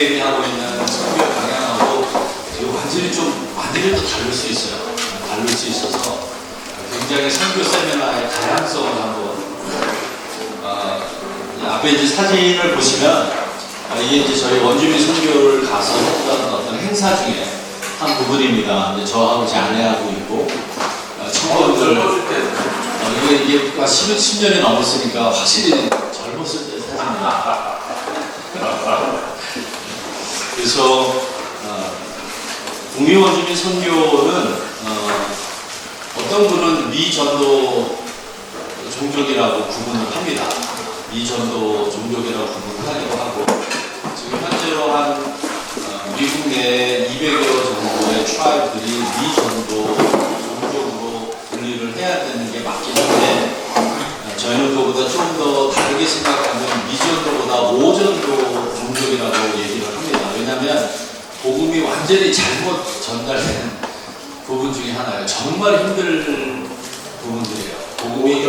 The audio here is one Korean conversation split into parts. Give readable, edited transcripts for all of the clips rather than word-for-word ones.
하고 있는 선교 방향하고 완전히 또 다를 수 있어요. 다를 수 있어서 굉장히 선교 세미나의 다양성을 한번 앞에 이제 사진을 보시면 이게 이제 저희 원주민 선교를 가서 했던 어떤 행사 중에 한 부분입니다. 이제 저하고 제 아내하고 있고 청년들 이게 10년이 넘었으니까 확실히 젊었을 때 사진입니다. 그래서 북미 원주민 선교는 어떤 분은 미전도 종족이라고 구분을 합니다. 미전도 종족이라고 구분을 하기도 하고 지금 현재로 한 미국 내 200여 정도의 트라이브들이 미전도 종족으로 분리를 해야 되는 게 맞긴 한데 저희는 그보다 좀 더 다르게 생각하면 미전도보다 오전도 종족이라고 얘기를 합니다. 왜냐하면 복음이 완전히 잘못 전달되는 부분 중에 하나예요. 정말 힘들 부분들이에요. 복음이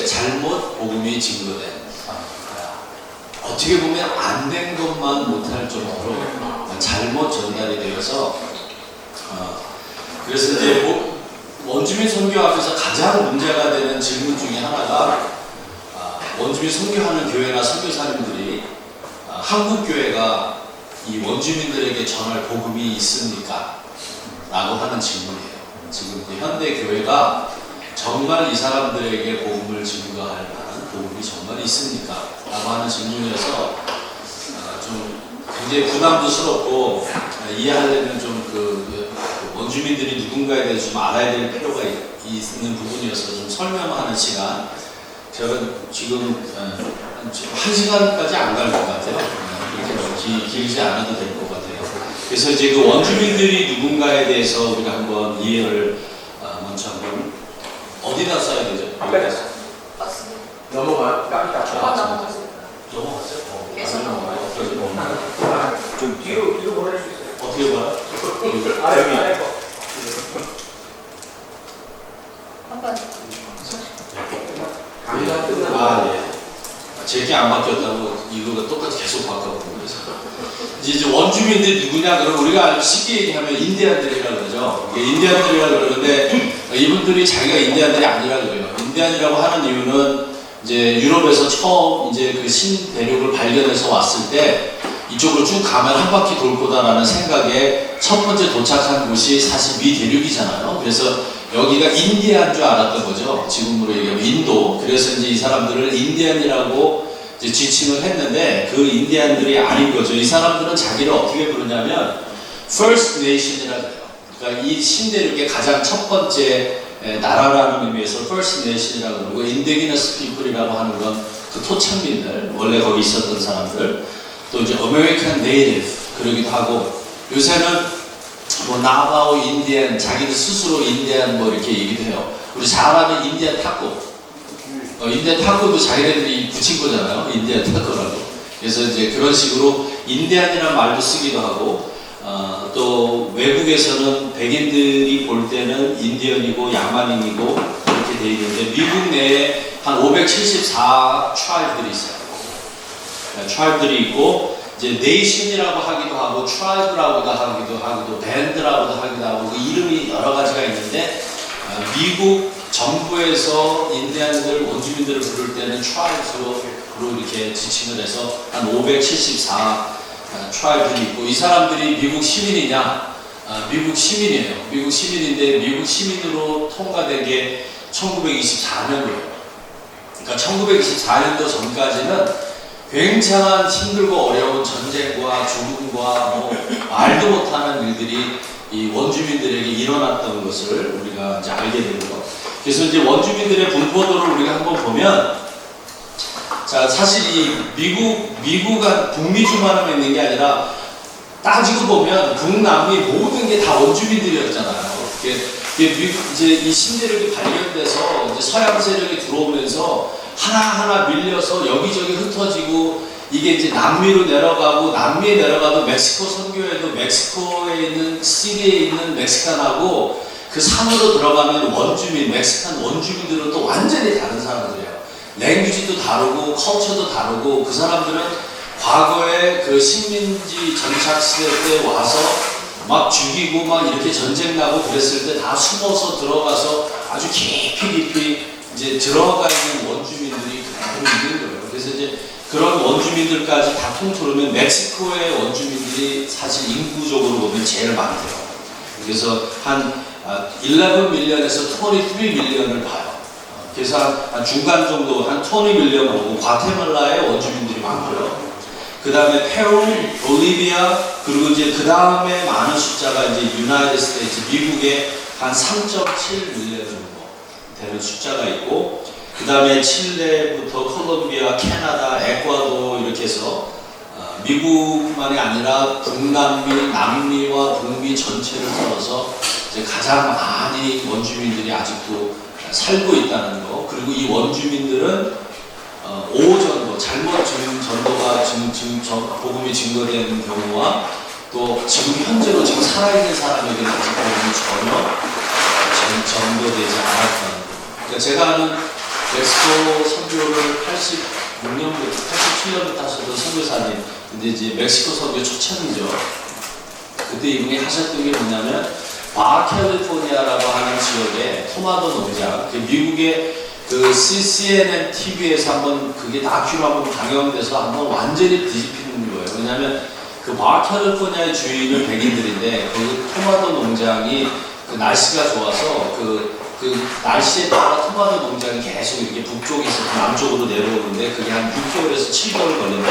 잘못 복음이 증거된 어떻게 보면 안 된 것만 못할 정도로 잘못 전달이 되어서 그래서 이제 원주민 선교 앞에서 가장 문제가 되는 질문 중에 하나가 원주민 선교하는 교회나 선교사님들이 한국 교회가 이 원주민들에게 전할 복음이 있습니까? 라고 하는 질문이에요. 지금 현대 교회가 정말 이 사람들에게 복음을 증거할 만한 복음이 정말 있습니까? 라고 하는 질문이어서 좀 굉장히 부담스럽고 이해하려면 좀 원주민들이 누군가에 대해서 좀 알아야 될 필요가 있는 부분이어서 좀 설명하는 시간. 저는 지금 한 시간까지 안 갈 것 같아요. 그렇게 길지 않아도 될 것 같아요. 그래서 이제 그 원주민들이 누군가에 대해서 우리가 한번 이해를 먼저 한번 어디다 써야 되죠? 앞에 넘어가요? 넘어갔어요? 계속 넘어가요. 좀 뒤로 보낼 수 있어요. 어떻게 봐요? 아래 거. 한번 강의가 끝나면 예. 제게 안 바뀌었다고 이거가 똑같이 계속 바뀌었고 그래서 이제 원주민들이 누구냐 그러면 우리가 쉽게 얘기하면 인디안들이라 그러죠. 인디안들이라 그러는데 이분들이 자기가 인디안들이 아니라 그래요. 인디안이라고 하는 이유는 이제 유럽에서 처음 이제 그 신대륙을 발견해서 왔을 때 이쪽으로 쭉 가면 한 바퀴 돌 거다라는 생각에 첫 번째 도착한 곳이 사실 미 대륙이잖아요. 그래서 여기가 인디안 줄 알았던 거죠. 지금으로 얘기하면 인도. 그래서 이제 이 사람들을 인디안이라고 이제 지칭을 했는데 그 인디안들이 아닌 거죠. 이 사람들은 자기를 어떻게 부르냐면 First Nation이라고 해요. 그러니까 이 신대륙의 가장 첫 번째 나라라는 의미에서 First Nation이라고 그러고 Indigenous People이라고 하는 건 그 토착민들, 원래 거기 있었던 사람들, 또 이제 American Native 그러기도 하고 요새는 뭐 나바오 인디안 자기들 스스로 인디안 뭐 이렇게 얘기도 해요. 우리 잘 아는 인디안 타코. 인디안 타코도 자기네들이 붙인 거잖아요. 인디안 타코라고. 그래서 이제 그런 식으로 인디안이라는 말도 쓰기도 하고 또 외국에서는 백인들이 볼 때는 인디언이고 야만인이고 그렇게 돼 있는데 미국 내에 한 574 트라이브들이 있어요. 트라이브들이 있고 이제 네이션이라고 하기도 하고 트라이브라고도 하기도 하고 밴드라고도 하기도 하고 그 이름이 여러 가지가 있는데 미국 정부에서 인디안들 원주민들을 부를 때는 트라이브로 이렇게 지칭을 해서 한 574 트라이브들이 있고 이 사람들이 미국 시민이냐? 미국 시민이에요. 미국 시민인데 미국 시민으로 통과된 게 1924년이에요. 그러니까 1924년도 전까지는 굉장한 힘들고 어려운 전쟁과 죽음과 뭐 말도 못하는 일들이 이 원주민들에게 일어났던 것을 우리가 이제 알게 되는 것. 그래서 이제 원주민들의 분포도를 우리가 한번 보면, 자 사실 이 미국은 북미주만 있는 게 아니라 따지고 보면 북남미 모든 게 다 원주민들이었잖아요. 이제 이 신대륙이 발견돼서 이제 서양 세력이 들어오면서 하나하나 밀려서 여기저기 흩어지고 이게 이제 남미로 내려가고 남미에 내려가도 멕시코 선교에도 멕시코에 있는 시리에 있는 멕시칸하고 그 산으로 들어가면 원주민, 멕시칸 원주민들은 또 완전히 다른 사람들이에요. 랭귀지도 다르고 컬처도 다르고 그 사람들은 과거에 그 식민지 정착 시대 때 와서 막 죽이고 막 이렇게 전쟁 나고 그랬을 때 다 숨어서 들어가서 아주 깊이 이제 들어가 있는 원주민들이 그대로 있는 거예요. 그래서 이제 그런 원주민들까지 다 통틀으면 멕시코의 원주민들이 사실 인구적으로 보면 제일 많대요. 그래서 한 11 밀리언에서 23 밀리언을 봐요. 그래서 한 중간 정도 한 20 밀리언 보고 과테말라의 원주민들이 많고요. 그 다음에 페루, 볼리비아, 그리고 이제 그 다음에 많은 숫자가 이제 유나이티드 스테이트, 미국의 한 3.7 밀리언 정도 되는 숫자가 있고, 그 다음에 칠레부터 콜롬비아, 캐나다, 에콰도 이렇게 해서 미국만이 아니라 북남미, 남미와 북미 전체를 통해서 이제 가장 많이 원주민들이 아직도 살고 있다는 거. 그리고 이 원주민들은 오전도 잘못 전도가 복음이 증거되는 경우와 또 지금 현재로 지금 살아있는 사람에게는 아직 복음이 전혀 전도되지 않았다는 거. 그러니까 제가 아는 멕시코 선교를 86년부터 87년부터 하셨던 선교사님, 근데 이제 멕시코 선교 초창이죠. 그때 이분이 하셨던 게 뭐냐면 바캘리포니아라고 하는 지역에 토마토 농장, 미국의 그 CNN TV에서 한번 그게 다큐로 한번 방영돼서 한번 완전히 뒤집히는 거예요. 왜냐하면 그 바캘리포니아의 주인은 백인들인데 그 토마토 농장이 그 날씨가 좋아서 그 날씨에 따라 토마토 농장이 계속 이렇게 북쪽에서 남쪽으로 내려오는데 그게 한 6개월에서 7개월 걸린다.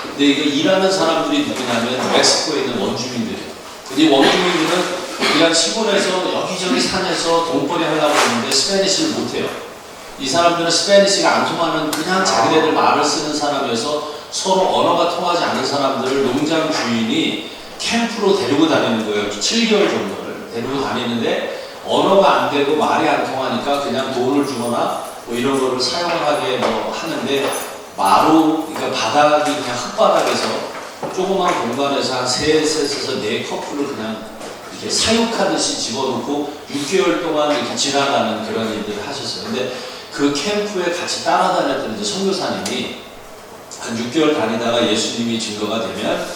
근데 이거 일하는 사람들이 누구냐면 멕시코에 있는 원주민들이에요. 근데 이 원주민들은 그냥 시골에서 여기저기 산에서 돈벌이 하려고 하는데 스페니쉬를 못해요. 이 사람들은 스페니쉬가 안 통하는 그냥 자기네들 말을 쓰는 사람이어서 서로 언어가 통하지 않는 사람들을 농장 주인이 캠프로 데리고 다니는 거예요. 7개월 정도를 데리고 다니는데 언어가 안 되고 말이 안 통하니까 그냥 돈을 주거나 뭐 이런 거를 사용을 하게 뭐 하는데 마루, 그러니까 바닥이 그냥 흙바닥에서 조그만 공간에서 한 3에서 4커플을 그냥 이렇게 사육하듯이 집어넣고 6개월 동안 이렇게 지나가는 그런 일들을 하셨어요. 근데 그 캠프에 같이 따라다녔던 이제 선교사님이 한 6개월 다니다가 예수님이 증거가 되면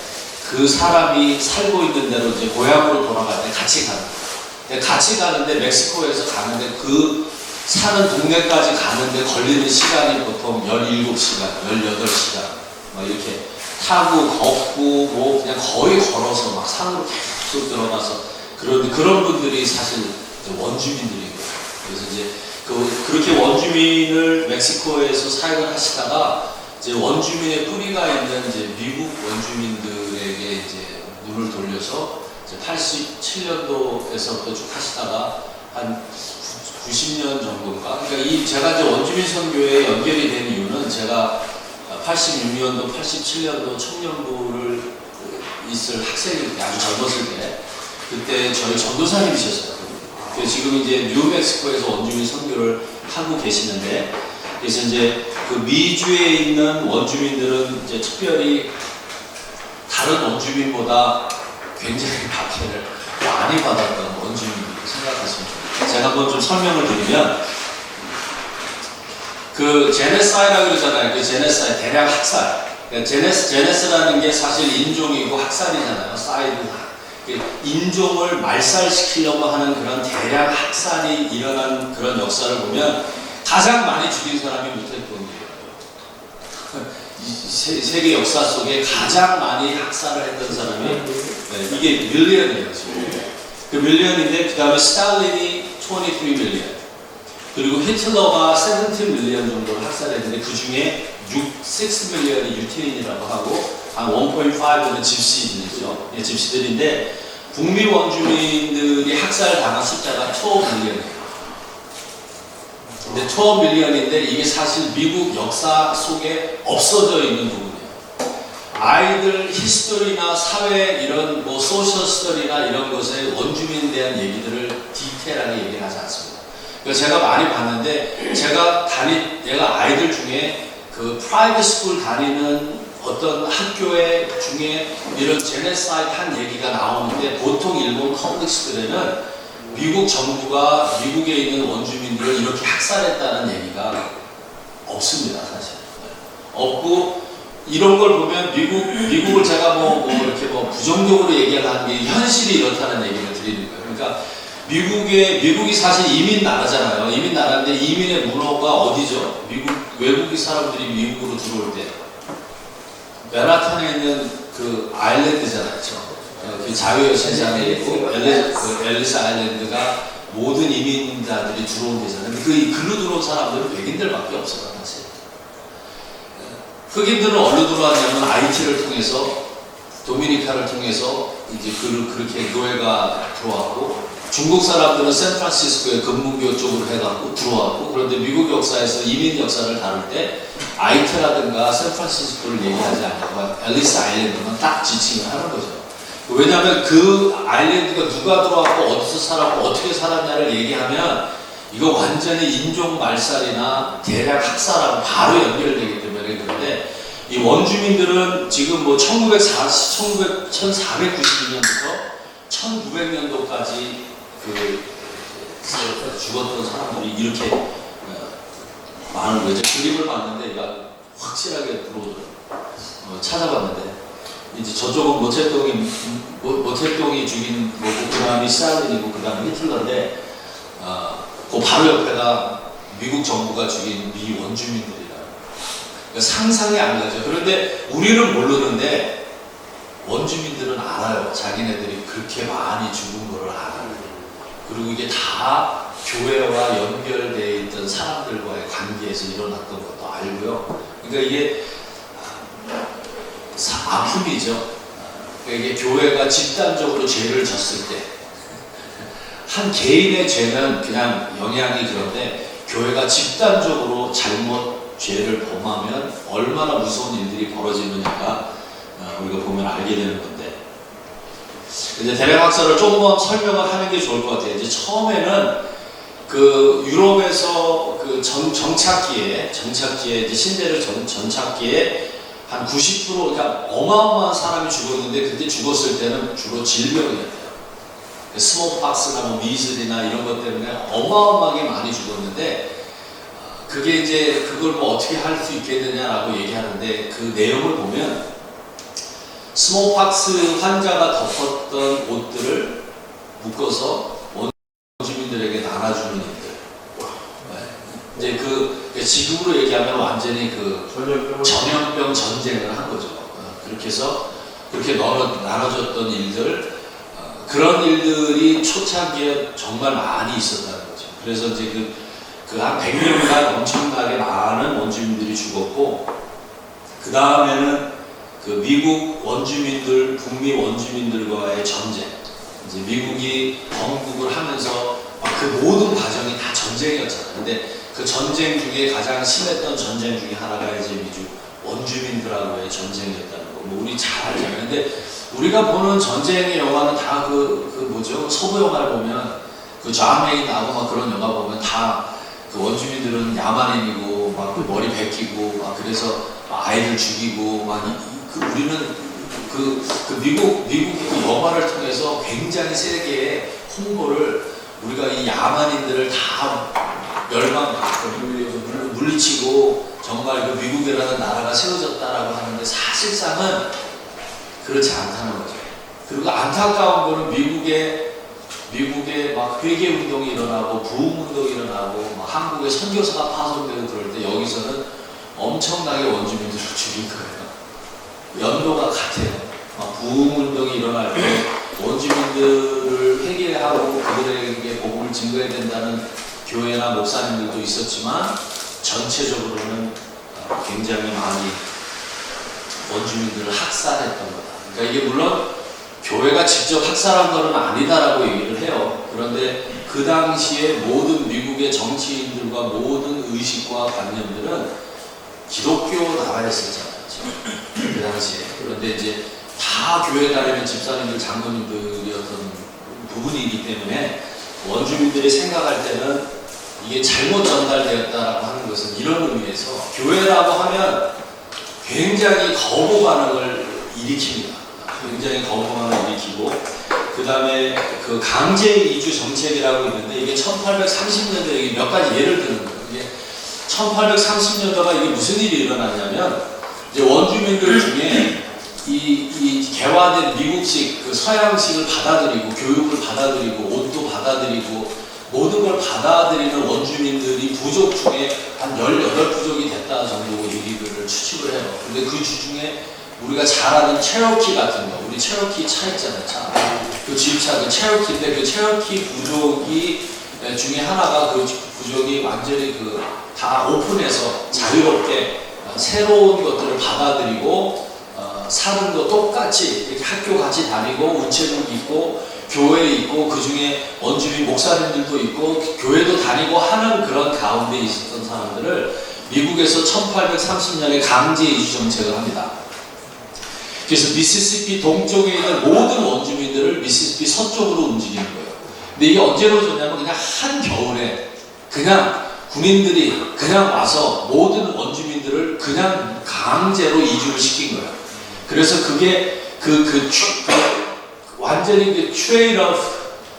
그 사람이 살고 있는 대로 이제 고향으로 돌아갈 때 같이 가는 거예요. 같이 가는데 멕시코에서 가는데 그 사는 동네까지 가는데 걸리는 시간이 보통 17시간, 18시간 막 이렇게 타고 걷고 뭐 그냥 거의 걸어서 막 산으로 계속 들어가서 그런 분들이 사실 원주민들이에요. 그래서 이제 그렇게 원주민을 멕시코에서 사역을 하시다가 이제 원주민의 뿌리가 있는 이제 미국 원주민들에게 이제 눈을 돌려서 87년도에서부터 쭉 하시다가 한 90년 정도인가? 그러니까 제가 이제 원주민 선교에 연결이 된 이유는 제가 86년도, 87년도 청년부를 있을 학생일 때, 아주 젊었을 때, 그때 저희 전도사님이셨어요. 지금 이제 뉴멕시코에서 원주민 선교를 하고 계시는데, 그래서 이제 그 미주에 있는 원주민들은 이제 특별히 다른 원주민보다 굉장히 박해를 많이 받았던 원주민이라고 생각하시면 좋겠어요. 제가 한번 좀 설명을 드리면, 그 제네사이라고 그러잖아요. 그 제네사이, 대량 학살. 그러니까 제네스라는 게 사실 인종이고 학살이잖아요. 사이드. 인종을 말살시키려고 하는 그런 대량 학살이 일어난 그런 역사를 보면 가장 많이 죽인 사람이 무태권이에요. 세계 역사 속에 가장 많이 학살을 했던 사람이 이게 밀리언이에요. 지금. 그 밀리언인데 그 다음에 스탈린이 23 밀리언, 그리고 히틀러가 17 밀리언 정도를 학살했는데 그 중에 6 밀리언이 유태인이라고 하고 한 1.5는 집시들이죠. 집시들인데 북미 원주민들이 학살당한 숫자가 12 밀리언이에요. 근데 12 밀리언인데 이게 사실 미국 역사 속에 없어져 있는 부분이에요. 아이들 히스토리나 사회 이런 뭐 소셜 스토리나 이런 것에 원주민에 대한 얘기들을 디테일하게 얘기를 하지 않습니다. 그러니까 제가 많이 봤는데 얘가 아이들 중에 그 프라이빗 스쿨 다니는 어떤 학교에 중에 이런 제네사이드 한 얘기가 나오는데 보통 일본 커뮤닉 스쿨에는 미국 정부가 미국에 있는 원주민들을 이렇게 학살했다는 얘기가 없습니다, 사실. 없고 이런 걸 보면 미국을 제가 뭐 이렇게 뭐 부정적으로 얘기하는 게 현실이 이렇다는 얘기를 드리는 거예요. 그러니까 미국이 사실 이민 나라잖아요. 이민 나라인데 이민의 문화가 어디죠? 외국인 사람들이 미국으로 들어올 때 맨하탄에 있는 그 아일랜드잖아요. 그 자유여신상에 있고 앨리스 아일랜드가 모든 이민자들이 들어온 데잖아요. 근데 그 글로 들어온 사람들은 백인들밖에 없어요. 사실. 흑인들은 어디로 들어왔냐면 IT를 통해서 도미니카를 통해서 이제 그렇게 노예가 들어왔고 중국 사람들은 샌프란시스코의 금문교 쪽으로 해갖고 들어왔고 그런데 미국 역사에서 이민 역사를 다룰 때 아이트라든가 샌프란시스코를 얘기하지 않고 앨리스 아일랜드만 딱 지칭을 하는 거죠. 왜냐하면 그 아일랜드가 누가 들어왔고 어디서 살았고 어떻게 살았냐를 얘기하면 이거 완전히 인종 말살이나 대략 학살하고 바로 연결되기 때문에 그런데 이 원주민들은 지금 뭐 1492년부터 1900년도까지 그 죽었던 사람들이 이렇게 많은 거죠. 그림을 봤는데 얘가 확실하게 들어오더라고요. 찾아봤는데 이제 저쪽은 모택동이 죽인 거고 그 다음이 스탈린이고 그 다음에 히틀러인데 그 바로 옆에가 미국 정부가 죽인 미 원주민들이라 그러니까 상상이 안 가죠. 그런데 우리는 모르는데 원주민들은 알아요. 자기네들이 그렇게 많이 죽은 거를 알아요. 그리고 이게 다 교회와 연결되어 있던 사람들과의 관계에서 일어났던 것도 알고요. 그러니까 이게 아픔이죠. 그러니까 이게 교회가 집단적으로 죄를 졌을 때 한 개인의 죄는 그냥 영향이 그런데 교회가 집단적으로 잘못 죄를 범하면 얼마나 무서운 일들이 벌어지느냐가 우리가 보면 알게 되는 건데 이제 대략학설을 조금 설명을 하는 게 좋을 것 같아요. 이제 처음에는 그 유럽에서 그 정착기에 이제 신대를 전착기에 한 90% 그러니까 어마어마한 사람이 죽었는데 그때 죽었을 때는 주로 질병이었대요. 스모박스나 뭐 미즐이나 이런 것 때문에 어마어마하게 많이 죽었는데 그게 이제 그걸 뭐 어떻게 할 수 있겠느냐라고 얘기하는데 그 내용을 보면 스모박스 환자가 덮었던 옷들을 묶어서 원주민들에게 나눠주는 일들. 이제 그 지금으로 얘기하면 완전히 그 전염병 전쟁을 한 거죠. 그렇게 해서 그렇게 나눠줬던 일들. 그런 일들이 초창기에 정말 많이 있었다는 거죠. 그래서 이제 그 한 100년간 엄청나게 많은 원주민들이 죽었고, 그 다음에는 그 미국 원주민들, 북미 원주민들과의 전쟁. 이제 미국이 건국을 하면서 그 모든 과정이 다 전쟁이었잖아요. 근데 그 전쟁 중에 가장 심했던 전쟁 중에 하나가 이제 미주 원주민들하고의 전쟁이었다는 거. 뭐 우리 잘 알잖아요. 근데 우리가 보는 전쟁의 영화는 다 뭐죠? 서부 영화를 보면 그 좌메인 나고 막 그런 영화 보면 다 그 원주민들은 야만인이고 막 머리 베끼고 막 그래서 아이들 죽이고 막 우리는 미국의 그 영화를 통해서 굉장히 세게 홍보를 우리가 이 야만인들을 다 물리치고 정말 그 미국이라는 나라가 세워졌다라고 하는데 사실상은 그렇지 않다는 거죠. 그리고 안타까운 거는 미국에 막 회개 운동이 일어나고 부흥 운동이 일어나고 막 한국에 선교사가 파송되고 그럴 때 여기서는 엄청나게 원주민들을 죽인 거예요. 연도가 같아요. 막 부흥 운동이 일어날 때 원주민들을 회개하고 그들에게 복음을 증거해야 된다는 교회나 목사님들도 있었지만 전체적으로는 굉장히 많이 원주민들을 학살했던 거다. 그러니까 이게 물론 교회가 직접 학살한 것은 아니다라고 얘기를 해요. 그런데 그 당시에 모든 미국의 정치인들과 모든 의식과 관념들은 기독교 나라였었잖아요. 그 당시에. 그런데 이제 다 교회 다니는 집사님들, 장로님들이었던 부분이기 때문에 원주민들이 생각할 때는 이게 잘못 전달되었다라고 하는 것은 이런 의미에서 교회라고 하면 굉장히 거부 반응을 일으킵니다. 굉장히 거부감을 일으키고 그 다음에 그 강제 이주 정책이라고 있는데 이게 1830년도에 몇 가지 예를 드는 거예요. 이게 1830년도가 이게 무슨 일이 일어났냐면 이제 원주민들 중에 이 개화된 미국식 그 서양식을 받아들이고 교육을 받아들이고 옷도 받아들이고 모든 걸 받아들이는 원주민들이 부족 중에 한 18부족이 됐다 정도 얘기를 추측을 해요. 근데 그 중에 우리가 잘 아는 체로키 같은 거, 우리 체로키 차 있잖아요, 차. 그 집차, 그 체로키인데 그 체로키 부족이 중에 하나가 그 부족이 완전히 그 다 오픈해서 자유롭게 새로운 것들을 받아들이고 사는 거 똑같이 이렇게 학교 같이 다니고 우체국 있고 교회 있고 그 중에 원주민 목사님들도 있고 교회도 다니고 하는 그런 가운데 있었던 사람들을 미국에서 1830년에 강제 이주 정책을 합니다. 그래서 미시시피 동쪽에 있는 모든 원주민들을 미시시피 서쪽으로 움직이는 거예요. 근데 이게 언제로 졌냐면 그냥 한겨울에 그냥 군인들이 그냥 와서 모든 원주민들을 그냥 강제로 이주를 시킨 거예요. 그래서 그게 완전히 그 트레일 오브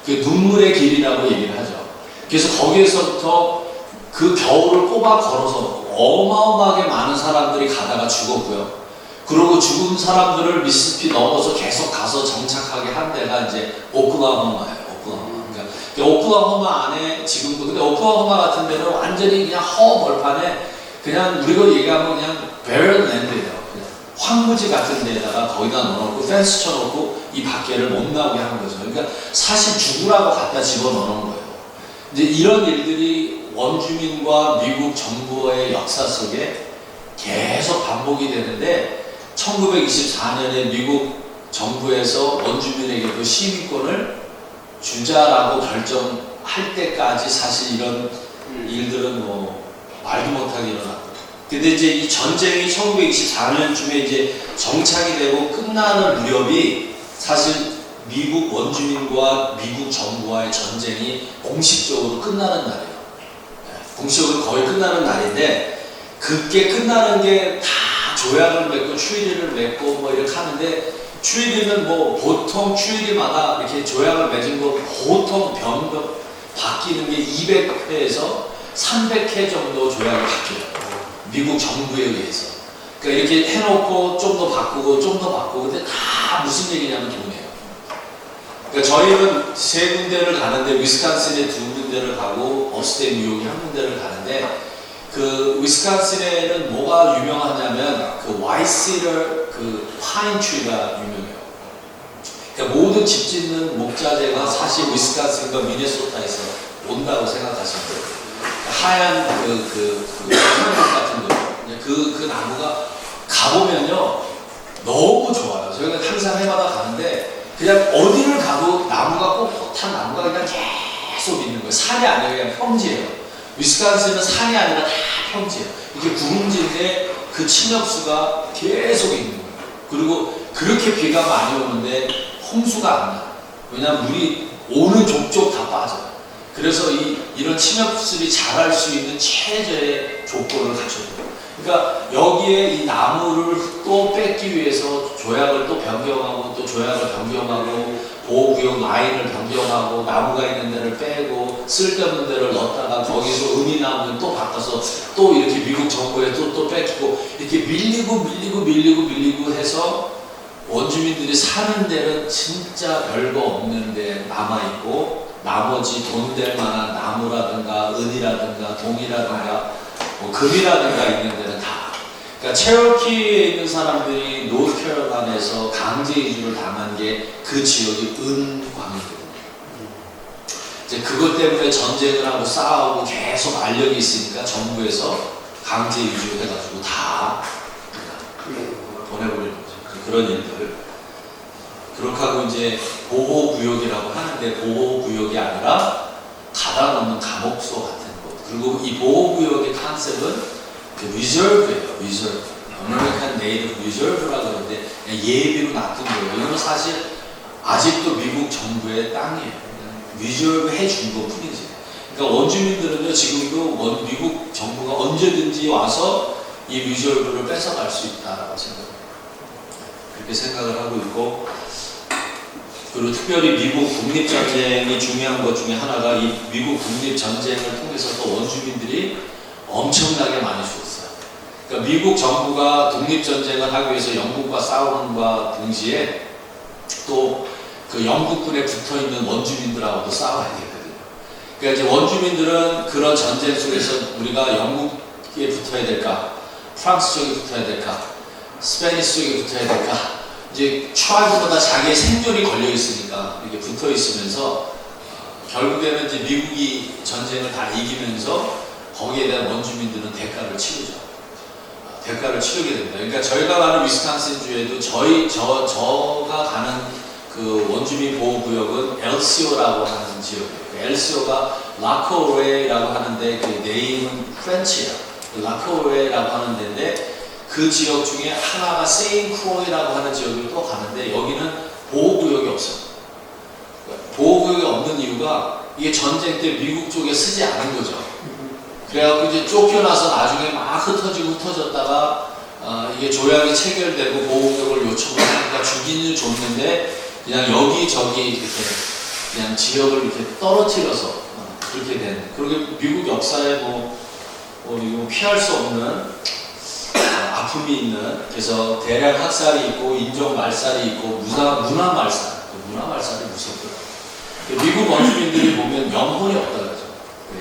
그 눈물의 길이라고 얘기를 하죠. 그래서 거기에서부터 그 겨울을 꼬박 걸어서 어마어마하게 많은 사람들이 가다가 죽었고요. 그리고 죽은 사람들을 미시시피 넘어서 계속 가서 정착하게 한 데가 이제 오클라호마예요. 오클라호마 안에 지금도 근데 오클라호마 같은 데는 완전히 그냥 허벌판에 그냥 우리가 얘기하면 그냥 베럴 랜드예요. 그냥 황무지 같은 데다가 거기다 넣어놓고 펜스 쳐놓고 이 밖에를 못 나오게 하는 거죠. 그러니까 사실 죽으라고 갖다 집어넣는 거예요. 이제 이런 일들이 원주민과 미국 정부의 역사 속에 계속 반복이 되는데 1924년에 미국 정부에서 원주민에게 그 시민권을 주자라고 결정할 때까지 사실 이런 일들은 뭐 말도 못하게 일어났고. 근데 이제 이 전쟁이 1924년쯤에 이제 정착이 되고 끝나는 무렵이 사실 미국 원주민과 미국 정부와의 전쟁이 공식적으로 끝나는 날이에요. 공식적으로 거의 끝나는 날인데 그게 끝나는 게 다 조약을 맺고 추이리를 맺고 뭐 이렇게 하는데 추이리는 뭐 보통 추이리마다 이렇게 조약을 맺은 거 보통 변경 바뀌는 게 200회에서 300회 정도 조약이 바뀌어요. 미국 정부에 의해서. 그러니까 이렇게 해놓고 좀 더 바꾸고 좀 더 바꾸고 근데 다 무슨 얘기냐면 돈이에요. 그러니까 저희는 3군데를 가는데 위스콘신에 2군데를 가고 업스테이트 뉴욕에 1군데를 가는데 그 위스콘신에는 뭐가 유명하냐면 그 와이시럴 그 파인 트리가 유명해요. 그러니까 모든 집 짓는 목자재가 사실 위스콘신과 미네소타에서 온다고 생각하시면 돼요. 하얀 한국 같은 거, 그 나무가 가보면요 너무 좋아요. 저희가 항상 해마다 가는데 그냥 어디를 가도 나무가 꼿꼿한 나무가 그냥 계속 있는 거예요. 산이 아니라 그냥 평지예요. 위스콘신은 산이 아니라 다 평지예요. 이렇게 구름지인데 그 침엽수가 계속 있는 거예요. 그리고 그렇게 비가 많이 오는데 홍수가 안 나요. 왜냐하면 물이 오는 족족 다 빠져요. 그래서 이런 침엽수들이 자랄 수 있는 최저의 조건을 갖춰줘요. 그러니까 여기에 이 나무를 또 뺏기 위해서 조약을 또 변경하고 또 조약을 변경하고 보호구역 라인을 변경하고 나무가 있는 데를 빼고 쓸데없는 데를 넣었다가 거기서 은이나무는 또 바꿔서 또 이렇게 미국 정부에 또 뺏기고 이렇게 밀리고 해서 원주민들이 사는 데는 진짜 별거 없는 데 남아있고 나머지 돈 될 만한 나무라든가 은이라든가 동이라든가 뭐 금이라든가 있는 데는 다. 그러니까 체로키에 있는 사람들이 노스캐롤라이나에서 강제 이주를 당한 게 그 지역이 은광이거든요. 이제 그것 때문에 전쟁을 하고 싸우고 계속 알력이 있으니까 정부에서 강제 이주해가지고 다 보내버리는 거죠. 그런 일들. 그렇게 하고 이제 보호구역이라고 하는데 보호구역이 아니라 가다 놓는 감옥소 같은 것. 그리고 이 보호구역의 컨셉은 그 리저브예요. 리저브. 아메리칸 네이티브 리저브라고 하는데 예비로 놔둔 거예요. 이건 사실 아직도 미국 정부의 땅이에요. 리저브 해준 것 뿐이지. 그러니까 원주민들은요 지금도 미국 정부가 언제든지 와서 이 리저브를 뺏어갈 수 있다라고 생각합니다. 그렇게 생각을 하고 있고 그리고 특별히 미국 독립전쟁이 중요한 것 중에 하나가 이 미국 독립전쟁을 통해서 또 원주민들이 엄청나게 많이 죽었어요. 그러니까 미국 정부가 독립전쟁을 하기 위해서 영국과 싸우는과 동시에 또 그 영국군에 붙어 있는 원주민들하고도 싸워야 되거든요. 그러니까 이제 원주민들은 그런 전쟁 속에서 우리가 영국에 붙어야 될까, 프랑스 쪽에 붙어야 될까, 스페니스 쪽에 붙어야 될까, 이제 트라이브보다 자기의 생존이 걸려 있으니까 이렇게 붙어 있으면서 결국에는 이제 미국이 전쟁을 다 이기면서 거기에 대한 원주민들은 대가를 치르죠. 대가를 치르게 됩니다. 그러니까 저희가 가는 위스콘신주에도 저가 가는 그 원주민 보호구역은 LCO라고 하는 지역이에요. LCO가 라코웨이라고 하는데 그 네임은 프렌치예요. 라코웨이라고 하는 데인데 그 지역 중에 하나가 세인크로이라고 하는 지역을 또 가는데 여기는 보호구역이 없어요. 보호구역이 없는 이유가 이게 전쟁 때 미국 쪽에 쓰지 않은 거죠. 그래갖고 이제 쫓겨나서 나중에 막 흩어졌다가 이게 조약이 체결되고 보호구역을 요청을 하니까 주기는 줬는데 그냥 여기저기 이렇게 그냥 지역을 이렇게 떨어뜨려서 그렇게 된. 그리고 미국 역사에 이거 피할 수 없는 아픔이 있는, 그래서 대량 학살이 있고 인종 말살이 있고 문화 말살. 문화 말살이 무섭더라고요. 미국 원주민들이 보면 영혼이 없다 그러죠.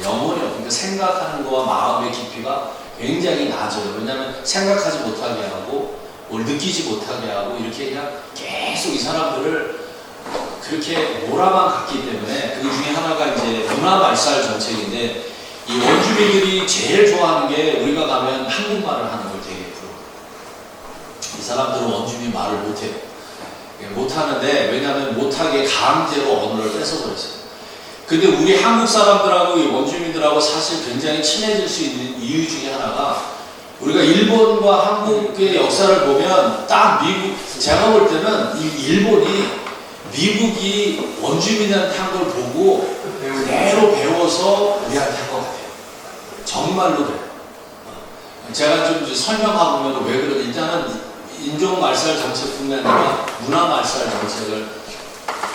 영혼이 없으니까 생각하는 거와 마음의 깊이가 굉장히 낮아요. 왜냐하면 생각하지 못하게 하고 뭘 느끼지 못하게 하고 이렇게 그냥 계속 이 사람들을 그렇게 몰아만 갔기 때문에 그 중에 하나가 이제 문화 말살 정책인데 이 원주민들이 제일 좋아하는 게 우리가 가면 한국말을 하는 걸 되게 부러워요. 이 사람들은 원주민 말을 못해요. 못하는데 왜냐하면 못하게 강제로 언어를 뺏어버렸어요. 근데 우리 한국 사람들하고 이 원주민들하고 사실 굉장히 친해질 수 있는 이유 중에 하나가 우리가 일본과 한국의 역사를 보면 딱 미국, 제가 볼 때는 이 일본이 미국이 원주민한테 한 걸 보고 그대로 배워서 우리한테 한 것 같아요. 정말로 그래요. 제가 좀 설명하고 보면 왜 그러냐. 일단은 인종 말살 정책뿐만 아니라 문화 말살 정책을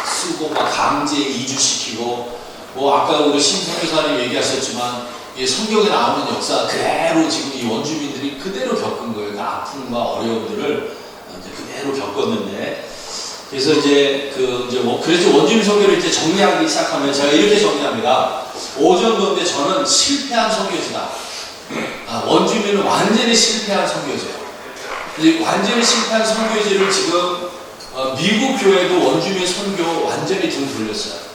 쓰고 막 강제 이주시키고 아까 우리 심성교사님 얘기하셨지만 성경에 나오는 역사 그대로 지금 이 원주민들이 그대로 겪은 거예요. 그 아픔과 어려움들을 이제 그대로 겪었는데 그래서 그래서 원주민 선교를 이제 정리하기 시작하면 제가 이렇게 정리합니다. 오전도인데 저는 실패한 선교지다. 원주민은 완전히 실패한 선교지예요. 완전히 실패한 선교지를 지금 미국 교회도 원주민 선교 완전히 등 돌렸어요.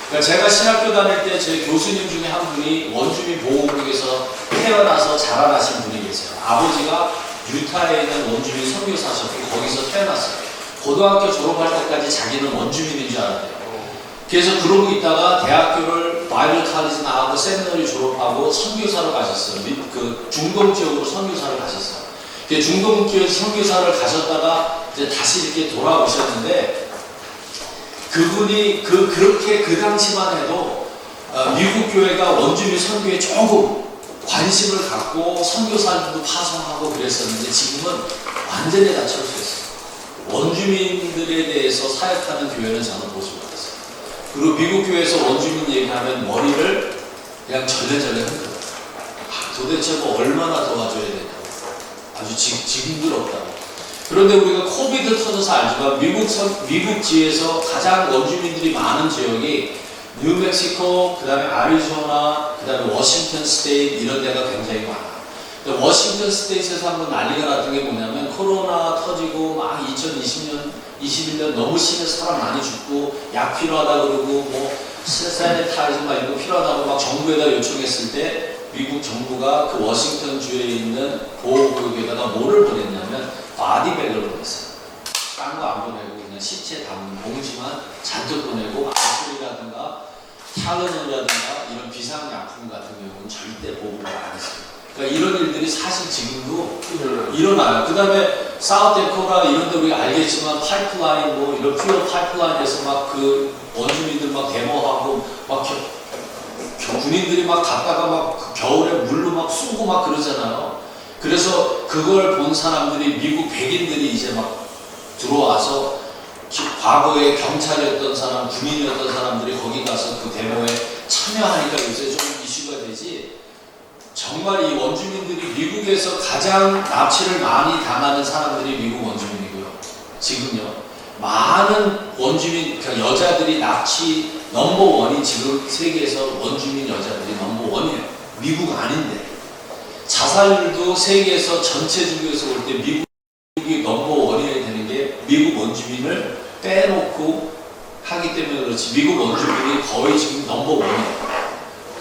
그러니까 제가 신학교 다닐 때 제 교수님 중에 한 분이 원주민 보호구역에서 태어나서 자라나신 분이 계세요. 아버지가 유타에 있는 원주민 선교사셨고 거기서 태어났어요. 고등학교 졸업할 때까지 자기는 원주민인 줄 알았대요. 그래서 그러고 있다가 대학교를 바이블 칼리지 나가고 세미너리 졸업하고 선교사로 가셨어요. 그 중동 지역으로 선교사를 가셨어요. 중동 지역 선교사를 가셨다가 이제 다시 이렇게 돌아오셨는데 그분이 그렇게 그 당시만 해도 미국 교회가 원주민 선교에 조금 관심을 갖고 선교사들도 파송하고 그랬었는데 지금은 완전히 다 철수했어요. 원주민들에 대해서 사역하는 교회는 저는 보지 못했어요. 그리고 미국 교회에서 원주민 얘기하면 머리를 그냥 절레절레 흔들어요. 도대체 얼마나 도와줘야 되냐고. 아주 징그럽다고. 그런데 우리가 코비드 터져서 알지만 미국 지에서 가장 원주민들이 많은 지역이 뉴멕시코, 그 다음에 아리조나, 그 다음에 워싱턴 스테이트 이런 데가 굉장히 많아요. 워싱턴 스테이트에서 한번 난리가 났던 게 뭐냐면 코로나 터지고 막 2020년, 21년 너무 심해서 사람 많이 죽고 약 필요하다 그러고 세니타이저 막 이런 거 필요하다고 막 정부에다 요청했을 때 미국 정부가 그 워싱턴 주에 있는 보호구역에다가 뭐를 보냈냐면 바디백을 보냈어요. 딴 거 안 보내고 그냥 시체 담은 봉지만 잔뜩 보내고 알코올이라든가 탈레놀이라든가 이런 비상약품 같은 경우는 절대 보호를 안 했어요. 그러니까 이런 일들이 사실 지금도 일어나요. 그 다음에 사우스데코라 이런 데 우리가 알겠지만 파이프라인 이런 퓨어 파이프라인에서 막 그 원주민들 막 데모하고 막 군인들이 막 갔다가 막 겨울에 물로 막 쏘고 막 그러잖아요. 그래서 그걸 본 사람들이 미국 백인들이 이제 막 들어와서 과거에 경찰이었던 사람, 군인이었던 사람들이 거기 가서 그 데모에 참여하니까 요새 좀 이슈가 되지. 정말 이 원주민들이 미국에서 가장 납치를 많이 당하는 사람들이 미국 원주민이고요. 지금요. 많은 원주민, 그러니까 여자들이 납치 넘버원이 지금 세계에서 원주민 여자들이 넘버원이에요. 미국 아닌데. 자살률도 세계에서 전체 중에서 볼 때 미국이 넘버원이 되는 게 미국 원주민을 빼놓고 하기 때문에 그렇지. 미국 원주민이 거의 지금 넘버원이에요.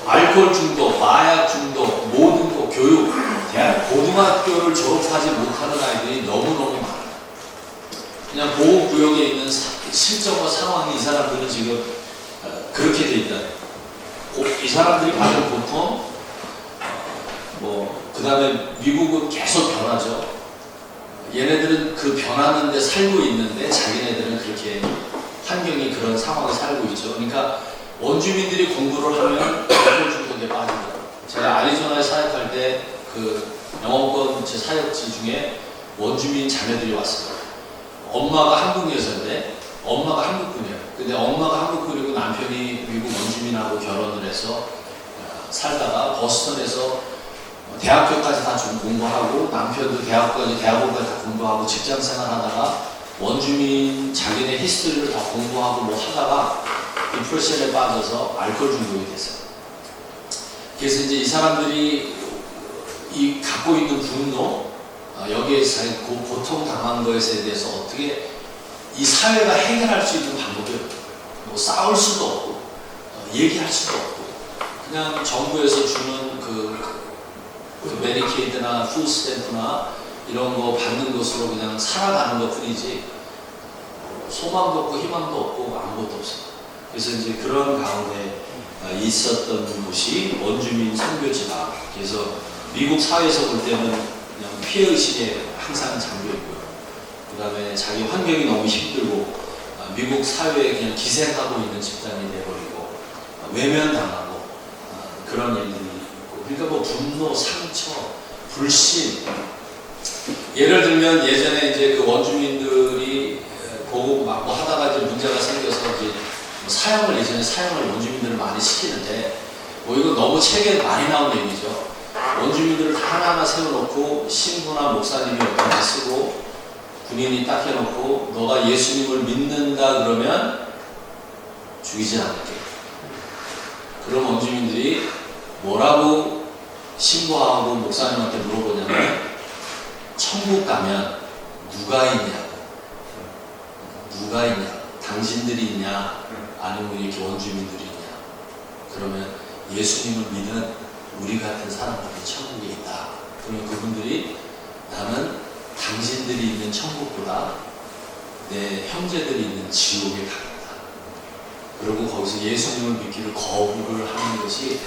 알코올 중독, 마약 중독, 모든 거, 교육, 대학 고등학교를 졸업하지 못하는 아이들이 너무너무 많아요. 그냥 보호구역에 있는 실정과 상황이 이 사람들은 지금 그렇게 돼 있다. 이 사람들이 받은 보통 그 다음에 미국은 계속 변하죠. 얘네들은 그 변하는데 살고 있는데 자기네들은 그렇게 환경이 그런 상황에 살고 있죠. 그러니까 원주민들이 공부를 하면 알코올 중독에 빠진다. 제가 아리조나에 사역할 때 그 영어권 제 사역지 중에 원주민 자매들이 왔어요. 엄마가 한국 여자인데 엄마가 한국분이에요. 근데 엄마가 한국분이고 남편이 미국 원주민하고 결혼을 해서 살다가 버스턴에서 대학교까지 다 좀 공부하고 남편도 대학원까지 다 공부하고 직장 생활하다가 원주민 자기네 히스토리를 다 공부하고 뭐 하다가 디프레션에 빠져서 알코올 중독이 됐어요. 그래서 이제 이 사람들이 이 갖고 있는 분노, 여기에서 고통 당한 것에 대해서 어떻게 이 사회가 해결할 수 있는 방법이 없고, 뭐 싸울 수도 없고, 얘기할 수도 없고, 그냥 정부에서 주는 그 메디케이드나 풀스탬프나 이런 거 받는 것으로 그냥 살아가는 것 뿐이지 소망도 없고 희망도 없고 아무것도 없어요. 그래서 이제 그런 가운데 있었던 곳이 원주민 선교지다. 그래서 미국 사회에서 볼 때는 그냥 피해의식에 항상 잠겨있고요. 그 다음에 자기 환경이 너무 힘들고 미국 사회에 그냥 기생하고 있는 집단이 돼버리고 외면당하고 그런 일들이 있고, 그러니까 뭐 분노, 상처, 불신. 예를 들면 예전에 이제 그 원주민들이 보고 막 뭐 하다가 이제 문제가 생겨서 이제 예전에 사형을 원주민들을 많이 시키는데 뭐 이거 너무 책에 많이 나온 얘기죠. 원주민들을 다 하나하나 세워놓고 신부나 목사님이 어떤지 쓰고 군인이 딱 해놓고 너가 예수님을 믿는다 그러면 죽이지 않을게. 그럼 원주민들이 뭐라고 신부하고 목사님한테 물어보냐면 천국 가면 누가 있냐고. 누가 있냐? 당신들이 있냐? 아니면 이렇게 원주민들이 있냐? 그러면 예수님을 믿는 우리 같은 사람들이 천국에 있다. 그러면 그분들이 나는 당신들이 있는 천국보다 내 형제들이 있는 지옥에 가겠다. 그리고 거기서 예수님을 믿기를 거부를 하는 것이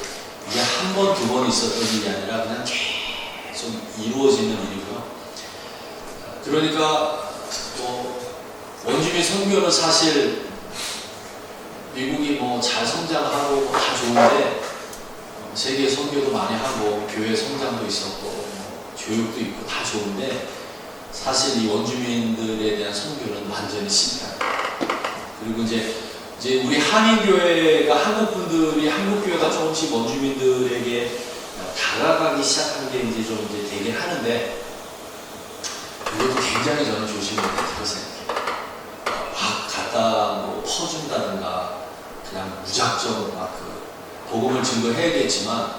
이게 한 번, 두 번 있었던 일이 아니라 그냥 계속 이루어지는 일이고요. 그러니까 원주민 선교는 사실 미국이 뭐 잘 성장하고 다 좋은데 세계 선교도 많이 하고 교회 성장도 있었고 교육도 있고 다 좋은데 사실 이 원주민들에 대한 선교는 완전히 실패합니다. 그리고 이제 우리 한인교회가 한국교회가 조금씩 원주민들에게 다가가기 시작한 게 이제 좀 되긴 하는데 이것도 굉장히 저는 조심해야 된다고 생각해요. 막 갖다 뭐 퍼준다든가 그냥 무작정 막 복음을 증거해야겠지만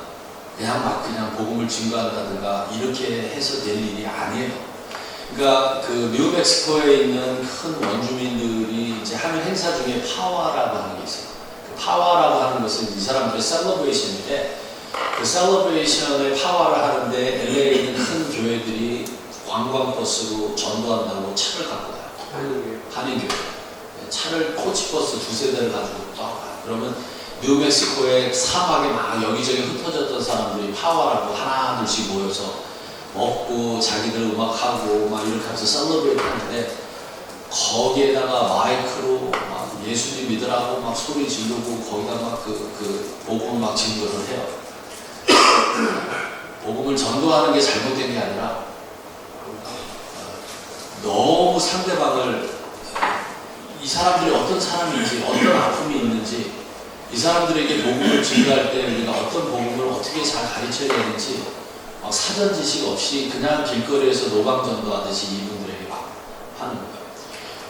그냥 복음을 증거한다든가 이렇게 해서 될 일이 아니에요. 그러니까 그 뉴멕시코에 있는 큰 원주민들이 이제 하는 행사 중에 파와라고 하는 게 있어요. 그 파와라고 하는 것은 이 사람들의 셀러브레이션인데 그 셀러브레이션의 파와를 하는데 LA에 있는 큰 교회들이 관광버스로 전도한다고 차를 갖고 가요. 한인교회. 차를 코치버스 두세 대를 가지고 떠가요. 그러면 뉴멕시코의 사막에 막 여기저기 흩어졌던 사람들이 파와라고 하나 둘씩 모여서 먹고 자기들 음악하고 막 이렇게 하면서 셀러브레이트 하는데 거기에다가 마이크로 막 예수님 믿으라고 막 소리 지르고 거기다 막 그 복음을 막 증거를 해요. 복음을 전도하는 게 잘못된 게 아니라 너무 상대방을 이 사람들이 어떤 사람인지 어떤 아픔이 있는지 이 사람들에게 복음을 증거할 때 우리가 어떤 복음을 어떻게 잘 가르쳐야 되는지 막 사전 지식 없이 그냥 길거리에서 노방전도 하듯이 이분들에게 막 하는 거예요.